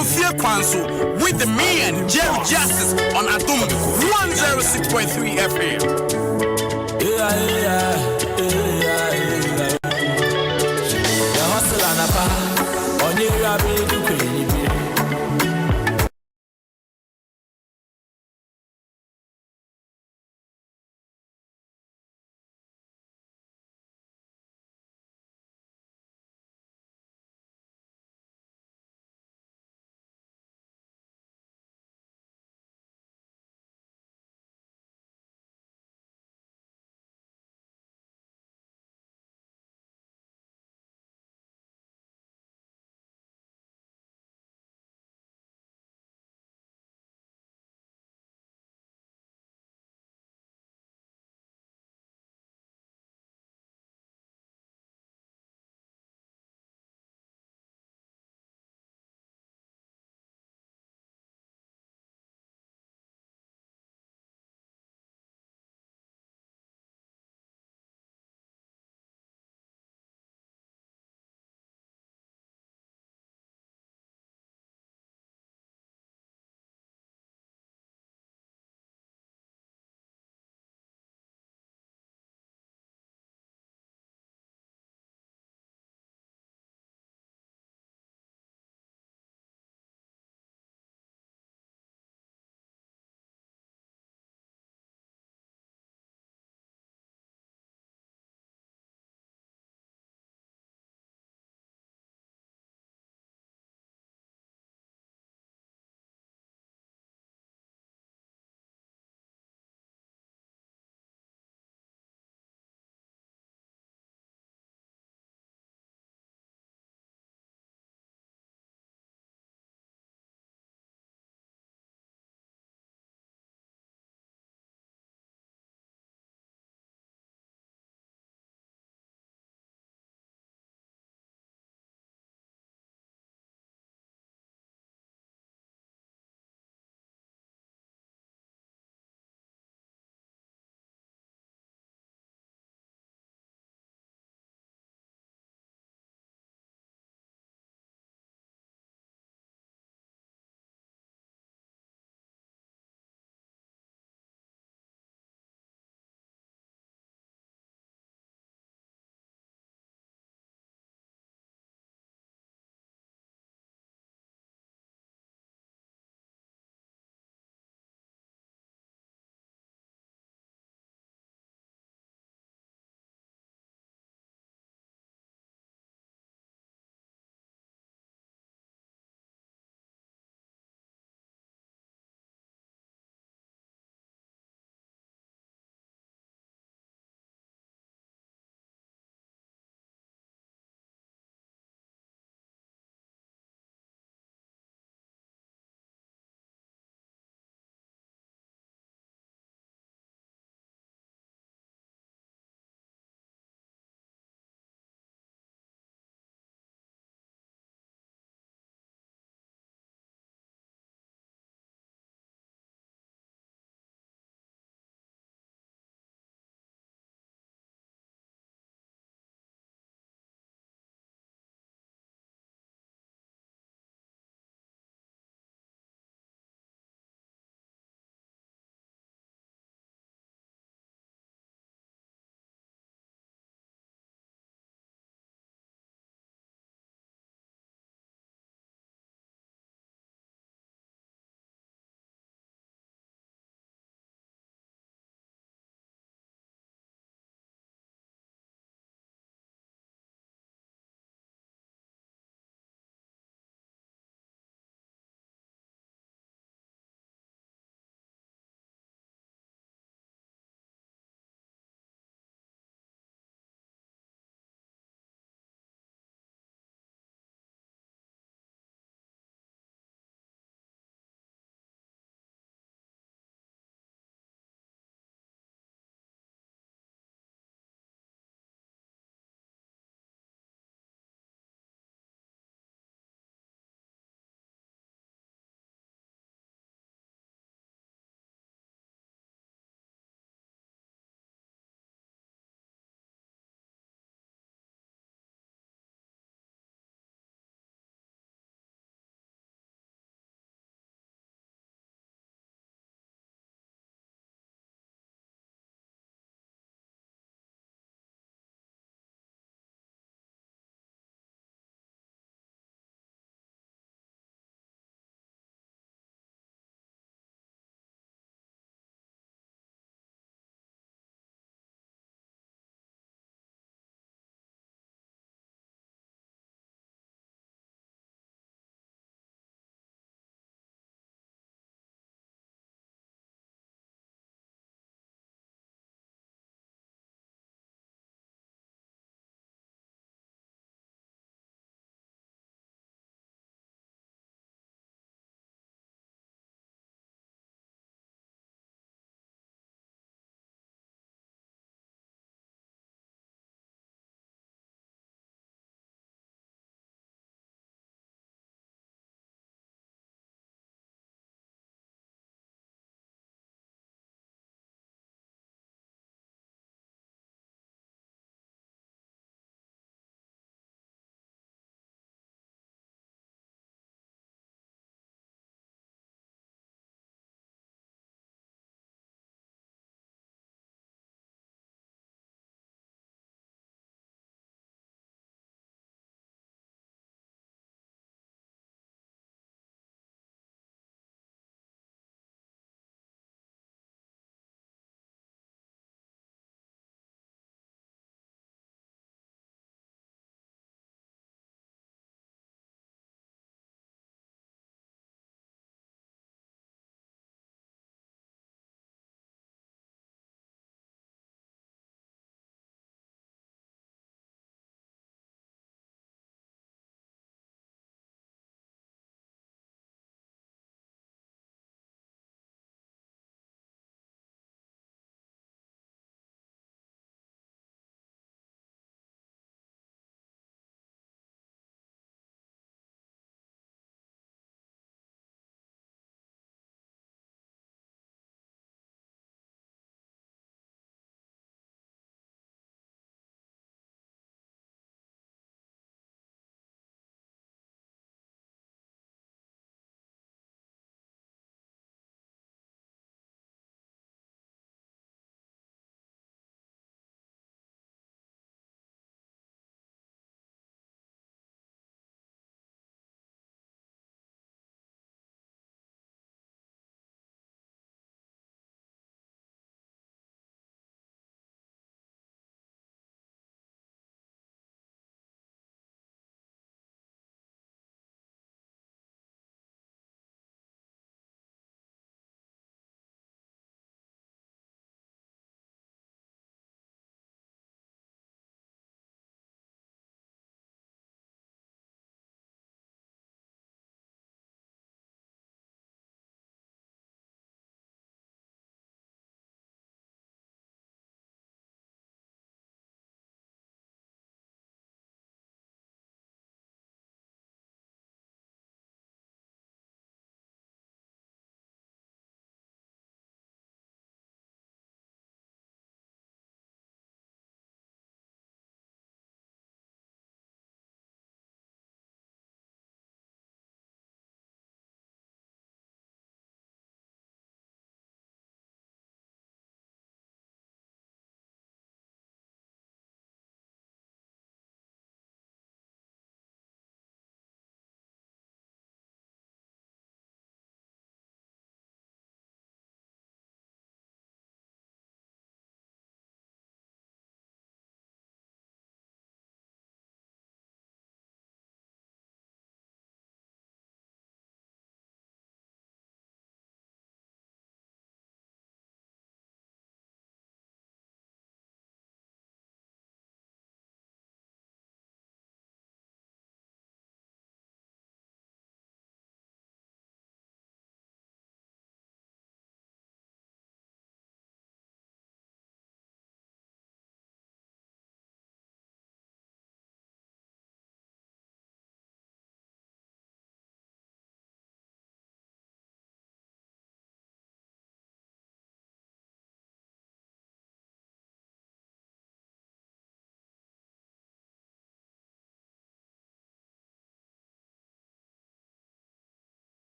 Ofie Kwanso with the man Jerry Justice on Adom 106.3 FM.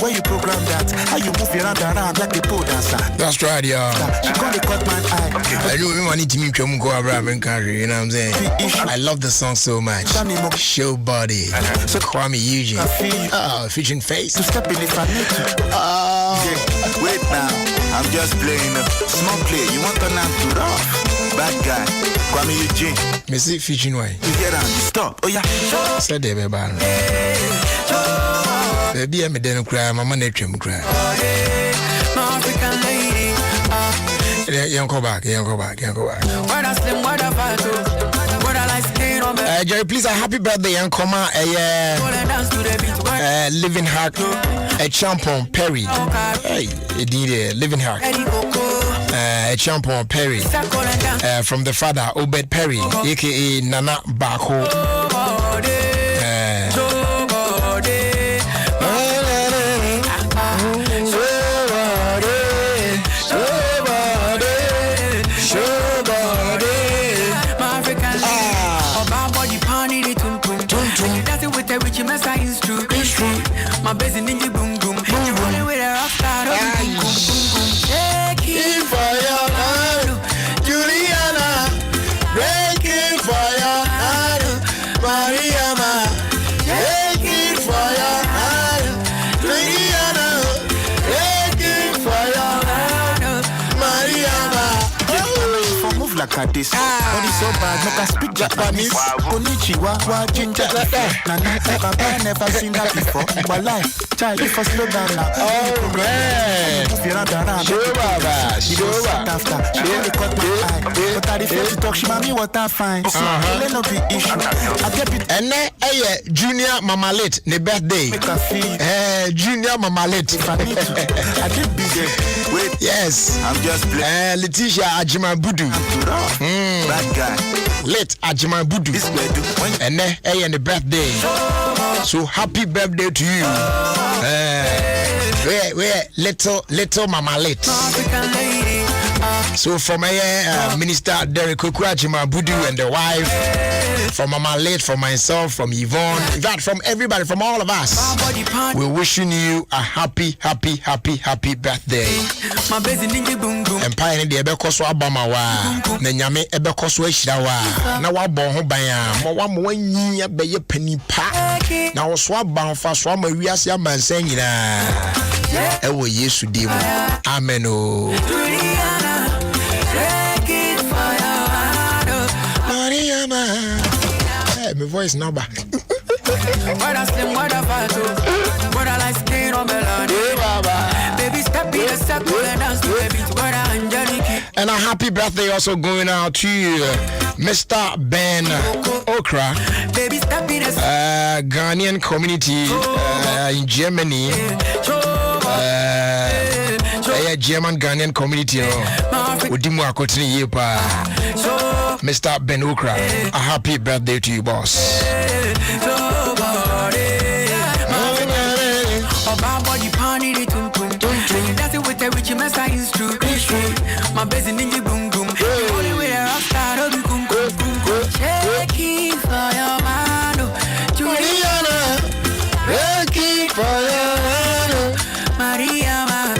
where you program that? How you move your hand around like a pole dancer? That's right, y'all. She gonna cut my eye. I do remember need to meet you go around and country, you know what I'm saying? I love the song so much. Show body. So Kwame Eugene. Featuring Face. To step in if I need to. Wait now, I'm just playing a small play. You want to turn to rough? Bad guy, Kwame Eugene. Missy featuring why? You get on, stop. Oh yeah. Said they be bad. Baby, I'm a den cry, my money trim cry. My African lady. Yeah, go back. What a slim, what a fat, what a light skin on me. Jerry, please, a happy birthday, young Koma, Living Heart, a champion Perry. Hey, indeed, Living Heart. A champion Perry. From the father, Obed Perry, aka Nana Bako. My bass in the boom boom. You rolling with a rock star. Boom boom boom. Shaking for your heart, Juliana. Breaking for your heart, Mariama. Shaking for your heart, Juliana. Breaking for your heart, Mariama. Move like a this. Body so bad, make us speak Japanese. Konnichiwa, wa ginger. Nana, never seen that before. My life, child, if I slow down now. Oh man, sure, Baba. She only cut my eye. But I refuse to talk. She mami what I find. Let no be issue. I get it. And then, Junior Mama Late, the birthday. Make her feel. Junior Mama Late. If I need to, I get busy. Wait, Yes. I'm just playing. Letitia Ajima Budu. Bad guy. Late Ajima Budu. This way do. And then, and the birthday. So happy birthday to you. Where little Mama Late. So for my Minister Derek Kukwajima Budu and the wife, from Mama Late, from myself, from Yvonne, in fact, from everybody, from all of us, we're wishing you a happy birthday. Empire in the Ebekoso Abama wa, Nenyame Ebekoso Eshirawa, na wa bon ho ban a, mo wa mo anyi abeye pani pa, na wo so aban fa so ama wiase amansa nyina. Ewo Yesu dim. Amen o. Hey, my voice now back. What a slim, what a fat, what a light skin on melody. Baby, step in a circle and dance to the beat. What a angelic. And a happy birthday also going out to Mr. Ben Okra, Baby, step in a Ghanaian community in Germany. German Ghanaian community. Udimu akotini yepa. Mr. Ben Okra, a happy birthday to you, boss. My bass in the boom boom. Only way a rock star, oh, boom boom boom. Shaking for your man, Juliana. Breaking for your hand. Maria, man.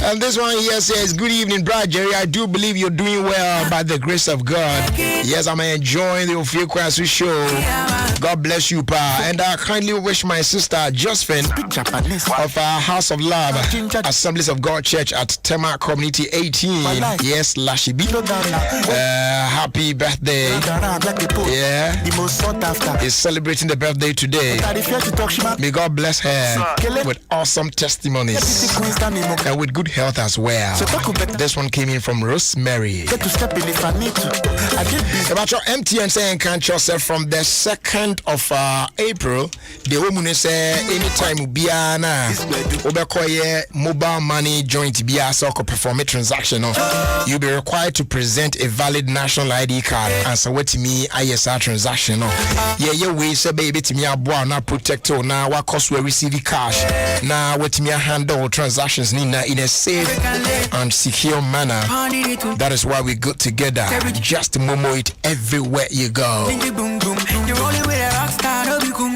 And this one here says, good evening, Brad Jerry. I do believe you're doing well by the grace of God. Yes, I'm enjoying the Ofie Kwanso show. God bless you, pa. And I kindly wish my sister Josephine of House of Love, Assemblies of God Church at Tema Community 18. Yes, Lashibi. Happy birthday. Yeah. Is celebrating the birthday today. May God bless her with awesome testimonies and with good health as well. This one came in from Rosemary. Get to step in if I need to. I get busy. About your MTN saying can't yourself from the 2nd of April, the woman say anytime Ubiana Obekoye mobile money joint Bia Soko perform a transaction, you'll be required to present a valid national ID card and so what me ISR transaction. Yeah, we say baby to me aboa na protect na what cost we receive cash. Now what me handle transactions in a safe and secure manner. That is why we go together. Just momo it everywhere you go.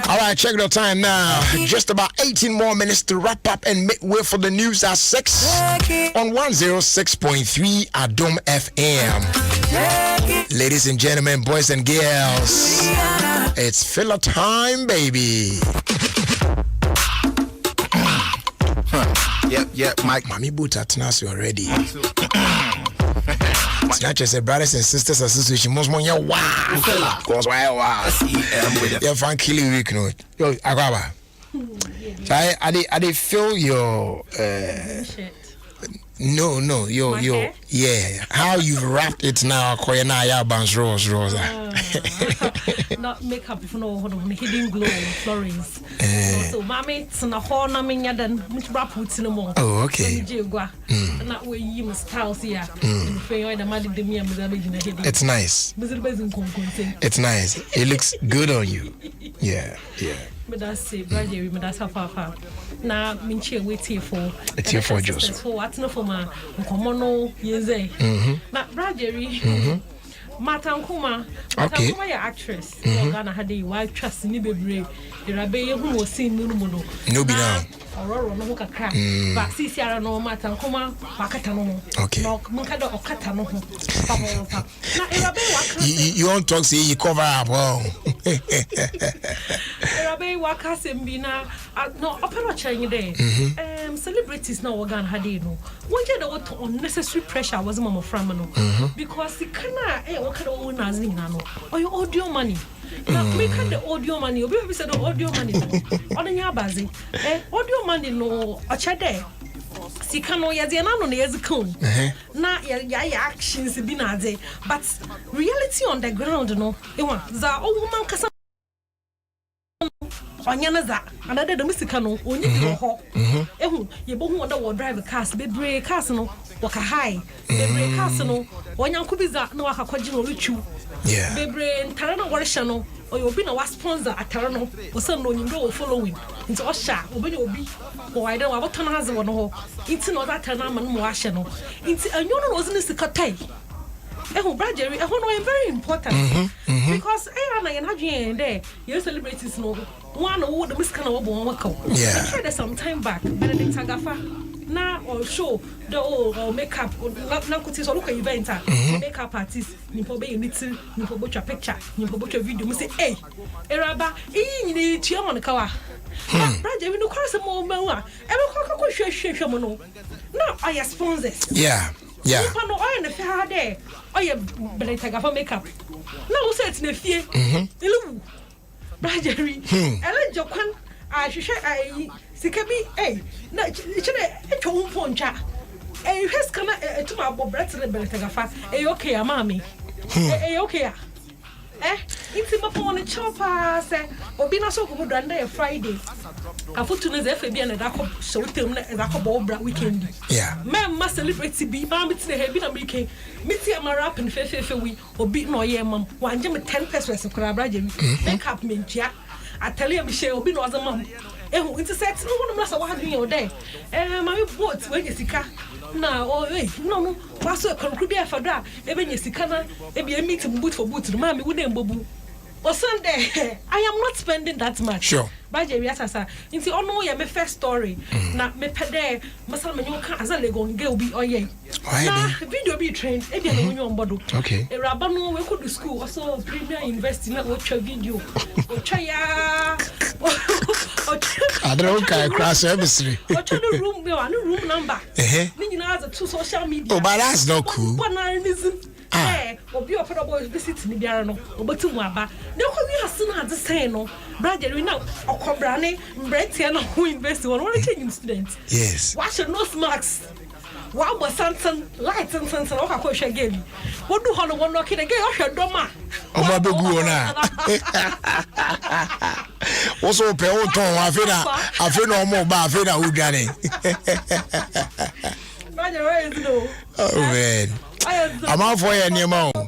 Alright, right, check the time now. Just about 18 more minutes to wrap up and make way for the news at 6 on 106.3 Adom FM. Ladies and gentlemen, boys and girls, it's filler time, baby. Yep, Mike. Mami Buta Tanasi already. Snatchers and brothers and sisters association most more wow. Cause wow. Yeah, fan killing week no. Yo, Agaba. So I did feel your no, your yeah. How you've wrapped it now, Koyana ya bounce rose. Not makeup if no hidden glow Florence. So mommy it's na ho na menya dan much wrap with no more. Oh, okay. Na we you must house here. It's nice. It's nice. It looks good on you. Yeah. But that's it, Bradley, but that's how far. Now, Minchie wait here for it's here for Joseph. For what's no for my Komono, yes, now, Bradley, Matan Kuma, okay, my actress, Ghana had a wife trust in Nibe, the Rabbi who was seen Muno. No, be now. Aurora no crack, but Sisiara no Matan Kuma, Wakatano. Okay. Munkado or Catano. You won't talk, see, you cover up. Wow. Rabbi Wakasimbina, no, opera chain day. Celebrities now organ had no. One year the unnecessary pressure was Mama Framano because the cana what kind of owners in or your audio money. Now make the audio money, we said the audio money on your bazi. Audio money no a chade. Sikano Yaziano Yazikun. Not ya actions binaze, but reality on the ground no. The old woman Casa Onyanaza, another domesticano, only ho. You both wonder what drive a cast, be brave casino, walk a high, be brave casino, one young Kubiza, no Akajino Richu. Yeah. Be brave Tarano Warshano, or you'll be no sponsor at Tarano, or some no you know following into Osha, or when you'll be, or I don't know what has one hole. It's not that Tanaman Washano. It's a you know, wasn't this a Katay? Bradley, I want very important because I am there. You celebrities know one who the miscan of Wako. Yeah, I tried some time back. Benedict Tagafa now or show the old makeup. Not could see local event. Makeup artist, you probably little, you put your picture, you put your video. You say, hey, Eraba, in the Chiamon Kawa. Bradley, we know cross a more memoir. Every share mono. Now I have sponsors. Yeah. Yeah. You know, I am the fair day. I am Benedict makeup. Now, say it's in a fear. Hello, Bradley. I let your quan. I should say, I Sikabi, eh? No, it's a home phone chat. Eh, has come to my Bobrats and Benedict. Eh, okay, mammy. Eh, okay. Eh, it's him upon a chopper, say, or be not so good under a Friday. I put to the FB and a dark so tell as a Bobra weekend. Yeah. Man must celebrate to be mammy to the heavy American. Mitty and my rap and Fefe we or beat no yeah, mum. One gem 10 pesos of Carabrajim. Make up me, Jack. I tell you, Michelle, be no other mum. Eh, intersects no one must have one your day. My boat, when you see car. Now, oh, wait, no, what's a concrete for that? Even you see, can I be a meeting boot for boot to mammy wouldn't bobu. Or Sunday, I am not spending that much. Sure. By Jerryasa, into oh no, yeah, my first story. Now, me pede, Masama, you can't as a lego and girl be oh, yeah. Video be trained, maybe when you're on board. Okay. A Rabano, we could do school, also premier investing at watch your video. Or Chaya. I don't care, class service. What's the room? We are no room number. Meaning, as a two social media. Oh, but that's not cool. Eh, or be a boy visit me, Biano, or but to Waba. No, we have soon had the same, no. Brother, we know, or Cobrane, Bretiana, who invested on one changing students. Yes. Watch your nose marks. Wow, but Sanson, lights and Sanson, or Hakosh again. What do Honor one knocking again? Or your doma? Oh, my buguna. Also, Peoton, I feel no more, but I feel that who got it. Oh, man. I'm out for you anymore. I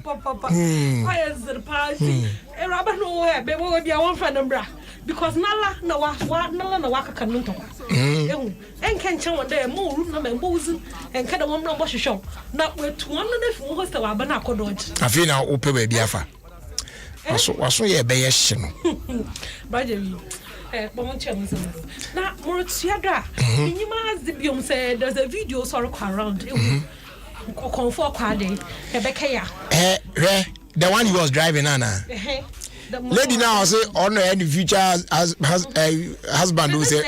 am the party. A rubber nowhere, but will be a one friend, because Nala, no waka can talk. And can show one day more room and boozing and kind of one no wash show. Not with 200 hosts of Abanaco Dodge. I feel now open baby. I saw you a bayation. Bradley, Now, more Tiaga, Minima said there's a video sorry around. Comfort Quade, Rebecca. The one he was driving, Anna. Lady now say honor any future husband who say.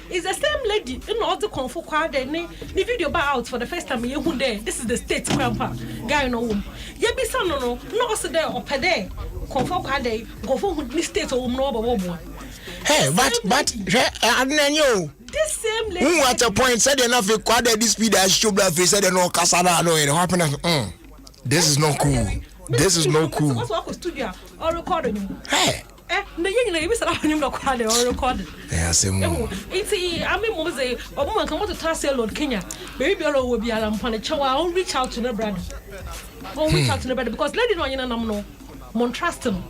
It's the same lady in all the comfort quad. The video out for the first time. You there. This is the state grandpa guy no home. You be son no also there or per day. Comfort quad go for the state home no bobo. Hey, but I don't know. This same lady. Who at a point said enough a quad this speed as should have said no casada no it happened. This is not cool. This is no cool. What's what studio or recording you? Hey. The young lady said I'm not quad or recorded. Yeah, same. It's I mean Mose or woman come to Tassel Lord Kenya. Baby will be alarm upon a chow. I'll reach out to the brother. I'll reach out to the brother because lady no you know Montrastum.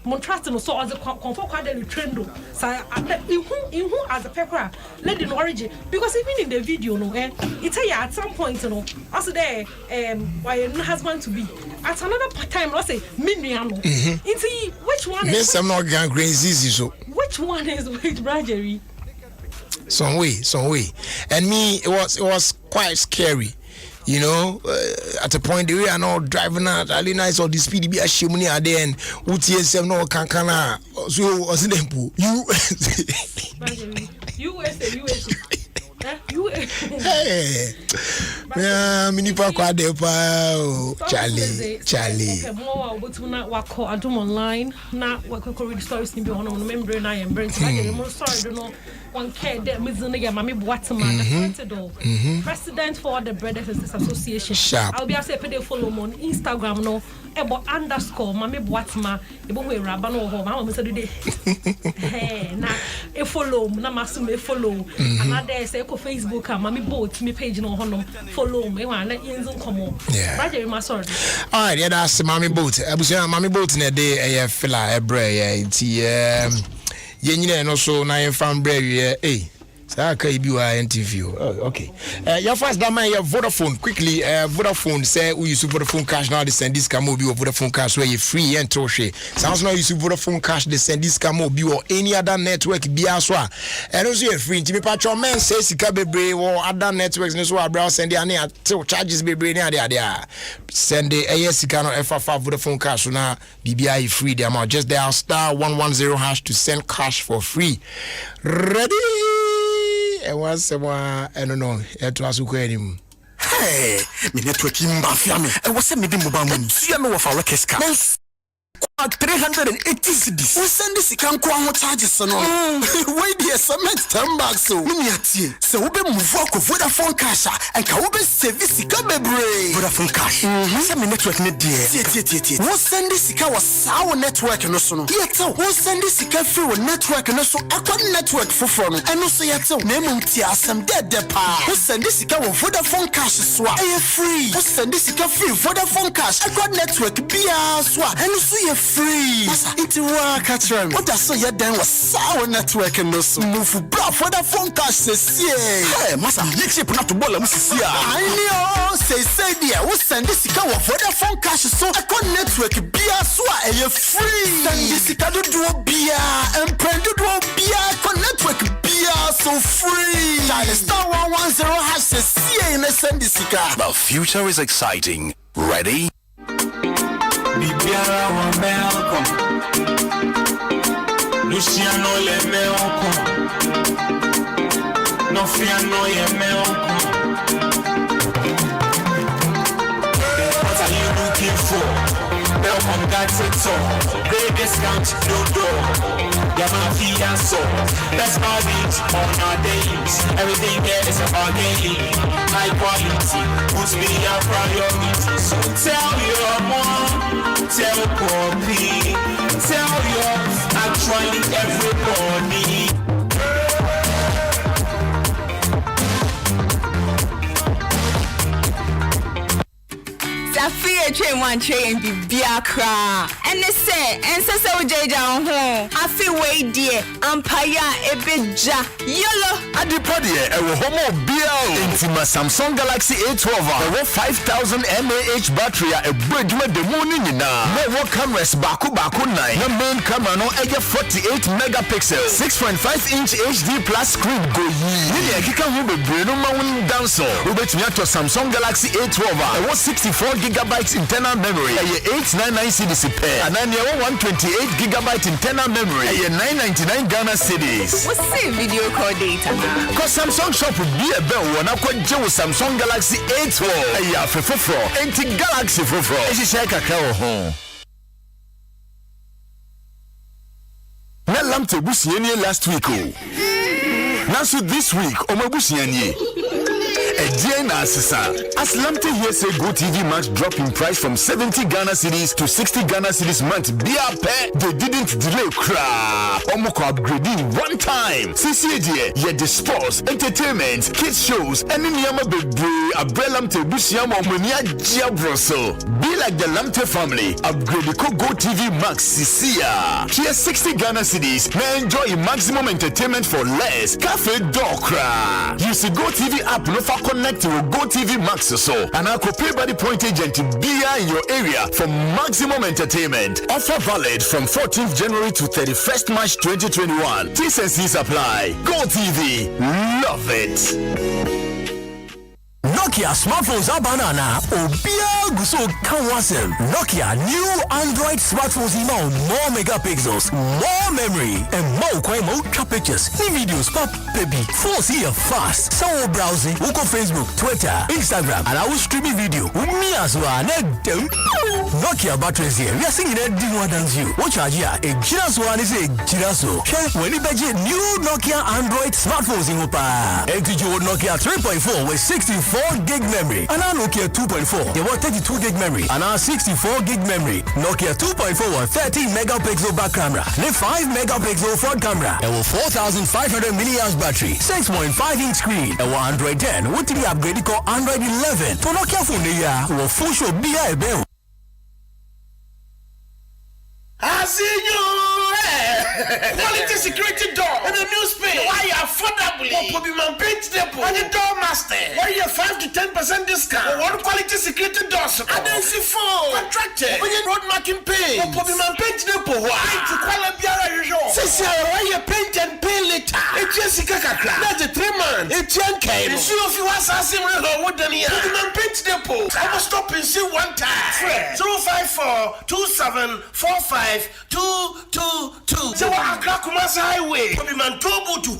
Montrastum so as a comfort quad trend. So in who as a pepper lady in origin because even in the video no it's at some point you know also there why husband to be at another time I say miniano into which one is I'm not going crazy so which one is which bravery some way and me it was quite scary. You know, at a point we are not driving out really nice or the speed be a shimmy at the end. UTSM no cancana. So was in the USA. Hey, mini pakwa depa Charlie. Okay, more but na wako Adom online na wako read stories ni be ono member na yem brain. I more sorry do no one care that me zone ya mami boatman president for the Brothers and Sisters Association. I'll be say pay follow me on Instagram no ebo _ mami boatma ebo we raba no ho ma me say do dey. Hey, na e follow na masu me follow. Another say ko Facebook mami boat me page no hono follow me wa na yinzun komo. Roger my sorry. All right, yeah, that's mami boat. Abusia mami boat na dey fila ebre nti yenyina no so na yen fan bre Sa ka ibi wa interview. Oh, okay. Your first dama your Vodafone quickly. Vodafone say we use Vodafone cash now. They send this camo be Vodafone cash where you free and toshe. Sounds now use Vodafone cash. They send this camo be or any other network be aswa. And also you free. Timi patro men say sika bebre or other networks. No so abroad send the ane till charges bebre ni ade. Send the sika no FFA Vodafone cash so now BBI free the amount. Just dial *110# to send cash for free. Ready? Once more, I don't know. It was him. Hey, me network mafia me. I was a midi mobile money. See me with our Keska. 380 cedis. We send this can go on charges no. Wait there cement 10 bags so. Me atie. So we be move work Vodafone cash and can we be service ka bebre. Vodafone cash. Say me network ne there. Tie. We send this ka was our network no so no. Yet we send this ka free with network no so akwa network foforo no. And no so yet na mum tie asem de pa. We send this ka with Vodafone cash so a free. We send this ka free Vodafone cash akwa network bia so and so ye free. Masa, iti wa katram. What does so ya den was sour network and no so. Move bra for the phone cash says hey, masa, you chip not to ball musia. I know say dear, we send this ka for the phone cash so I can network bia so a free. Send this ka do bia and prend do bia con network bia so free. Dial *110# says in send this ka. The future is exciting. Ready? Bibiara wa melkom Luciano le melkom Nofiano ye melkom What are you looking for? Melkom got it all. Great discount, no door. Yamafi and so best bargains on our days. Everything here is a bargain. High quality puts me a priority. So tell your mom, tell Poppy, tell yours, actually everybody. Safia train one train be biakra. And they say, and so Jaja home. I feel way dear. Ampaya Ebeja. Yellow. Adipodie, a homo bill. Intima Samsung Galaxy A12. There 5,000 mAh battery. A bridge with the moon in no cameras. Baku 9. The main camera no 48 megapixels. 6.5-inch HD plus screen. Go ye. Kika hube Bruno Mountain Danso. Ubet to Samsung Galaxy A12. There 64 gigabytes internal memory. 899 CDC pair. And then 128 gigabyte internal memory. 999 Ghana cedis. What's the video call data? Cause Samsung shop would be a bell when I could do Samsung Galaxy A12. Yeah, for anti Galaxy for. Is it like a cow home? Na lamte busianye last week now so this week omabusianye Ejena Sisa. As Lamte here say Go TV Max drop in price from 70 Ghana cedis to 60 Ghana cedis month. They didn't delay crap. Omoko upgrading one time. CCAD, yeah, the sports, entertainment, kids shows, and in Yama Bebre, Abre Lamte Busiamo Monia Giabroso. Be like the Lamte family. Upgrade the Go TV Max Sisia. Here 60 Ghana cedis. Now enjoy maximum entertainment for less. Cafe Dokra. Use the Go TV app no for connect to Go TV Max so and I could pay by the point agent to be in your area for maximum entertainment. Offer valid from 14th January to 31st March 2021. T's and C's apply. Go TV. Love it. Nokia smartphones are banana. Obia guso kawasem. Nokia new Android smartphones email more megapixels, more memory, and more pictures. New videos pop baby. Force here fast. So browsing. Uko Facebook, Twitter, Instagram, and I will streaming video. Me as well. Nokia batteries here. We are singing that didn't want dance you. What charge here? A Giraso and is a Giraso. When you budget new Nokia Android smartphones in Opa. XG Nokia 3.4 with 64 gig memory, and now Nokia 2.4 they want 32 gig memory, and now 64 gig memory. Nokia 2.4 with 13 megapixel back camera, then 5 megapixel front camera, and with 4,500 milliamp battery, 6.5-inch screen, and with Android 10 with the upgrade called Android 11 for Nokia phone here will full show be a bell. I see you. Quality security door in the new space. Why affordably? For Pobiman Paint Depot and the door master. Why you 5 to 10% discount? One quality security doors. And then see four contracted. When you road marking paint. For Pobiman Paint Depot. Why to quality usual? Say why you paint and pay later? It's Jessica Kakra. That's the 3 months. It's Jan Cable. You see if you want something what done here? Pobiman Paint Depot. I will stop and see one time. 054 2745 222. So I crack Kumasi Highway. From Mantobo to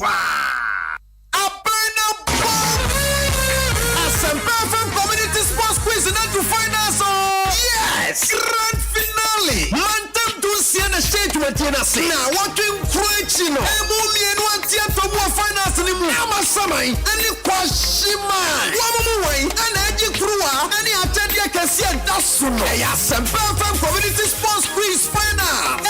Perfect community sports quiz and to find us. Yes, grand finale. Mantem to see the stage with Tennessee. Now walking Frenchino. Emuli and one theater more finance in the Amasamai and the Kwashima. Wamuway and Eddie Krua and the Atadia can see a Dasuno. Yes, and perfect community sports quiz final.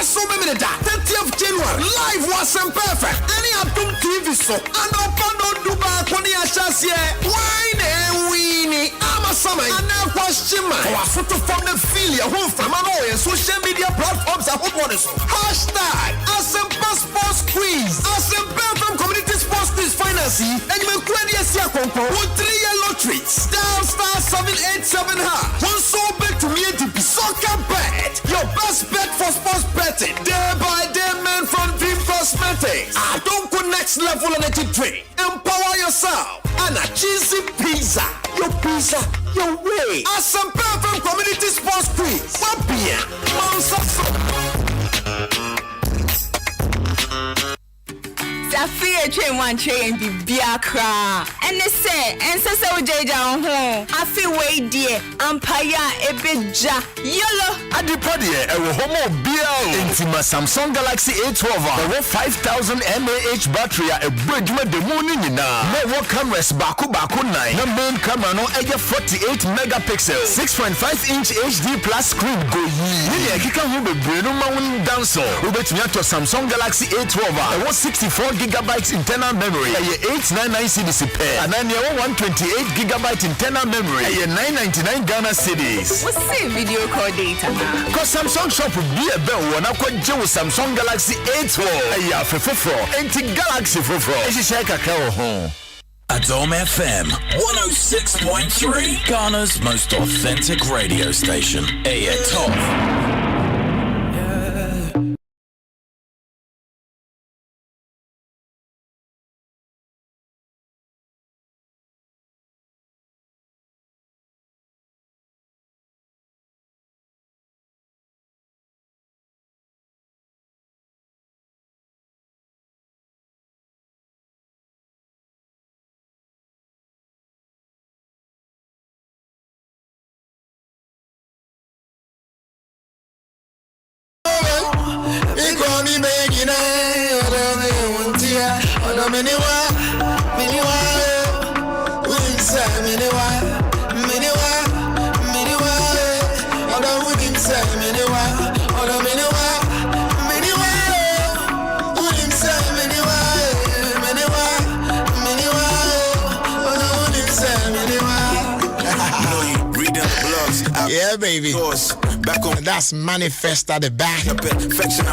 So many 30th January live wasn't perfect. Any Adom TV so and open on Dubai Koni Ashasie. Wine and weenie. I'm a summer and now question man. Our photo from the filia home from an social media platforms are hot waters. Hashtag Asempa Sports Quiz. Asempa from Community Sports Quiz Financing. And you may create a year concours with 3 yellow treats. Down star 787 one so bet to me to be soccer bet. Your best bet for sports betting. Day by day, men from Dream Cosmetics. I don't go next level on a trade. Empower yourself. And a cheesy pizza. Your pizza, your way. As some perfect community sports quiz. What beer? Safia train one train be biakra. And they say, and so Jaja home. I feel way dear. Ampaya Ebeja. Yellow. Adipodie, a homo bill. Intima Samsung Galaxy A12. There 5,000 mAh battery. A bridge with the moon in no cameras. Baku 9. The main camera no 48 megapixels. 6.5-inch HD plus screen. Go ye. Kika hube Bruno Mountain Danso. Ubet to Samsung Galaxy A12. There 64 gigabytes internal memory. 899 cedis per. And then 128 gigabyte internal memory. 999 Ghana cedis. What's the video call data now? Cause Samsung shop would be a bell when I could do Samsung Galaxy 8 wall. Yeah, for Galaxy for home. Adom FM 106.3, Ghana's most authentic radio station. Top. Yeah, baby. That's Manifest at the back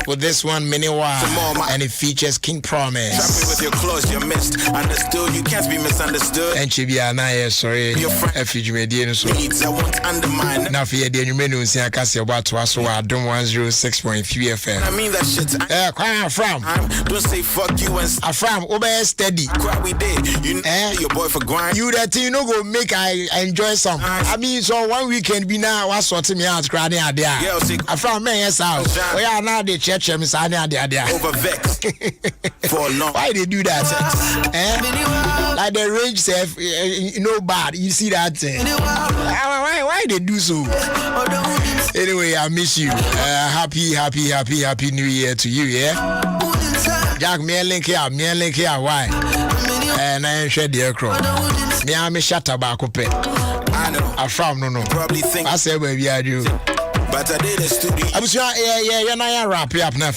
with this one, Mini Wild, and it features King Promise. Trap me with your claws, you're missed. Understood, you can't be misunderstood. And Chibia, na sorry, FG Median. So I won't undermine. Now, for your dear, you may know, see, I can see about to us, so I don't 106.3 FM. I mean that shit. Where from? Don't say fuck you and I'm from Obe Steady. Cry we did. You know your boy for grind. You that you know go make I enjoy some. I mean, so one weekend be now, what's sorting me out, crying out there. I'm from Mayor's house. We are now the church, I'm saying, over vex for long. Why they do that? Like the rage self, bad. You see that? Why they do so? Anyway, I miss you. Happy New Year to you, yeah? Jack, me and link here. Why? And I ain't shed the aircraft. Me and me shut tobacco pet. I know. I'm from no. Probably think I say, baby, I do. But I did a studio. I'm sure, yeah, you're not wrap up now.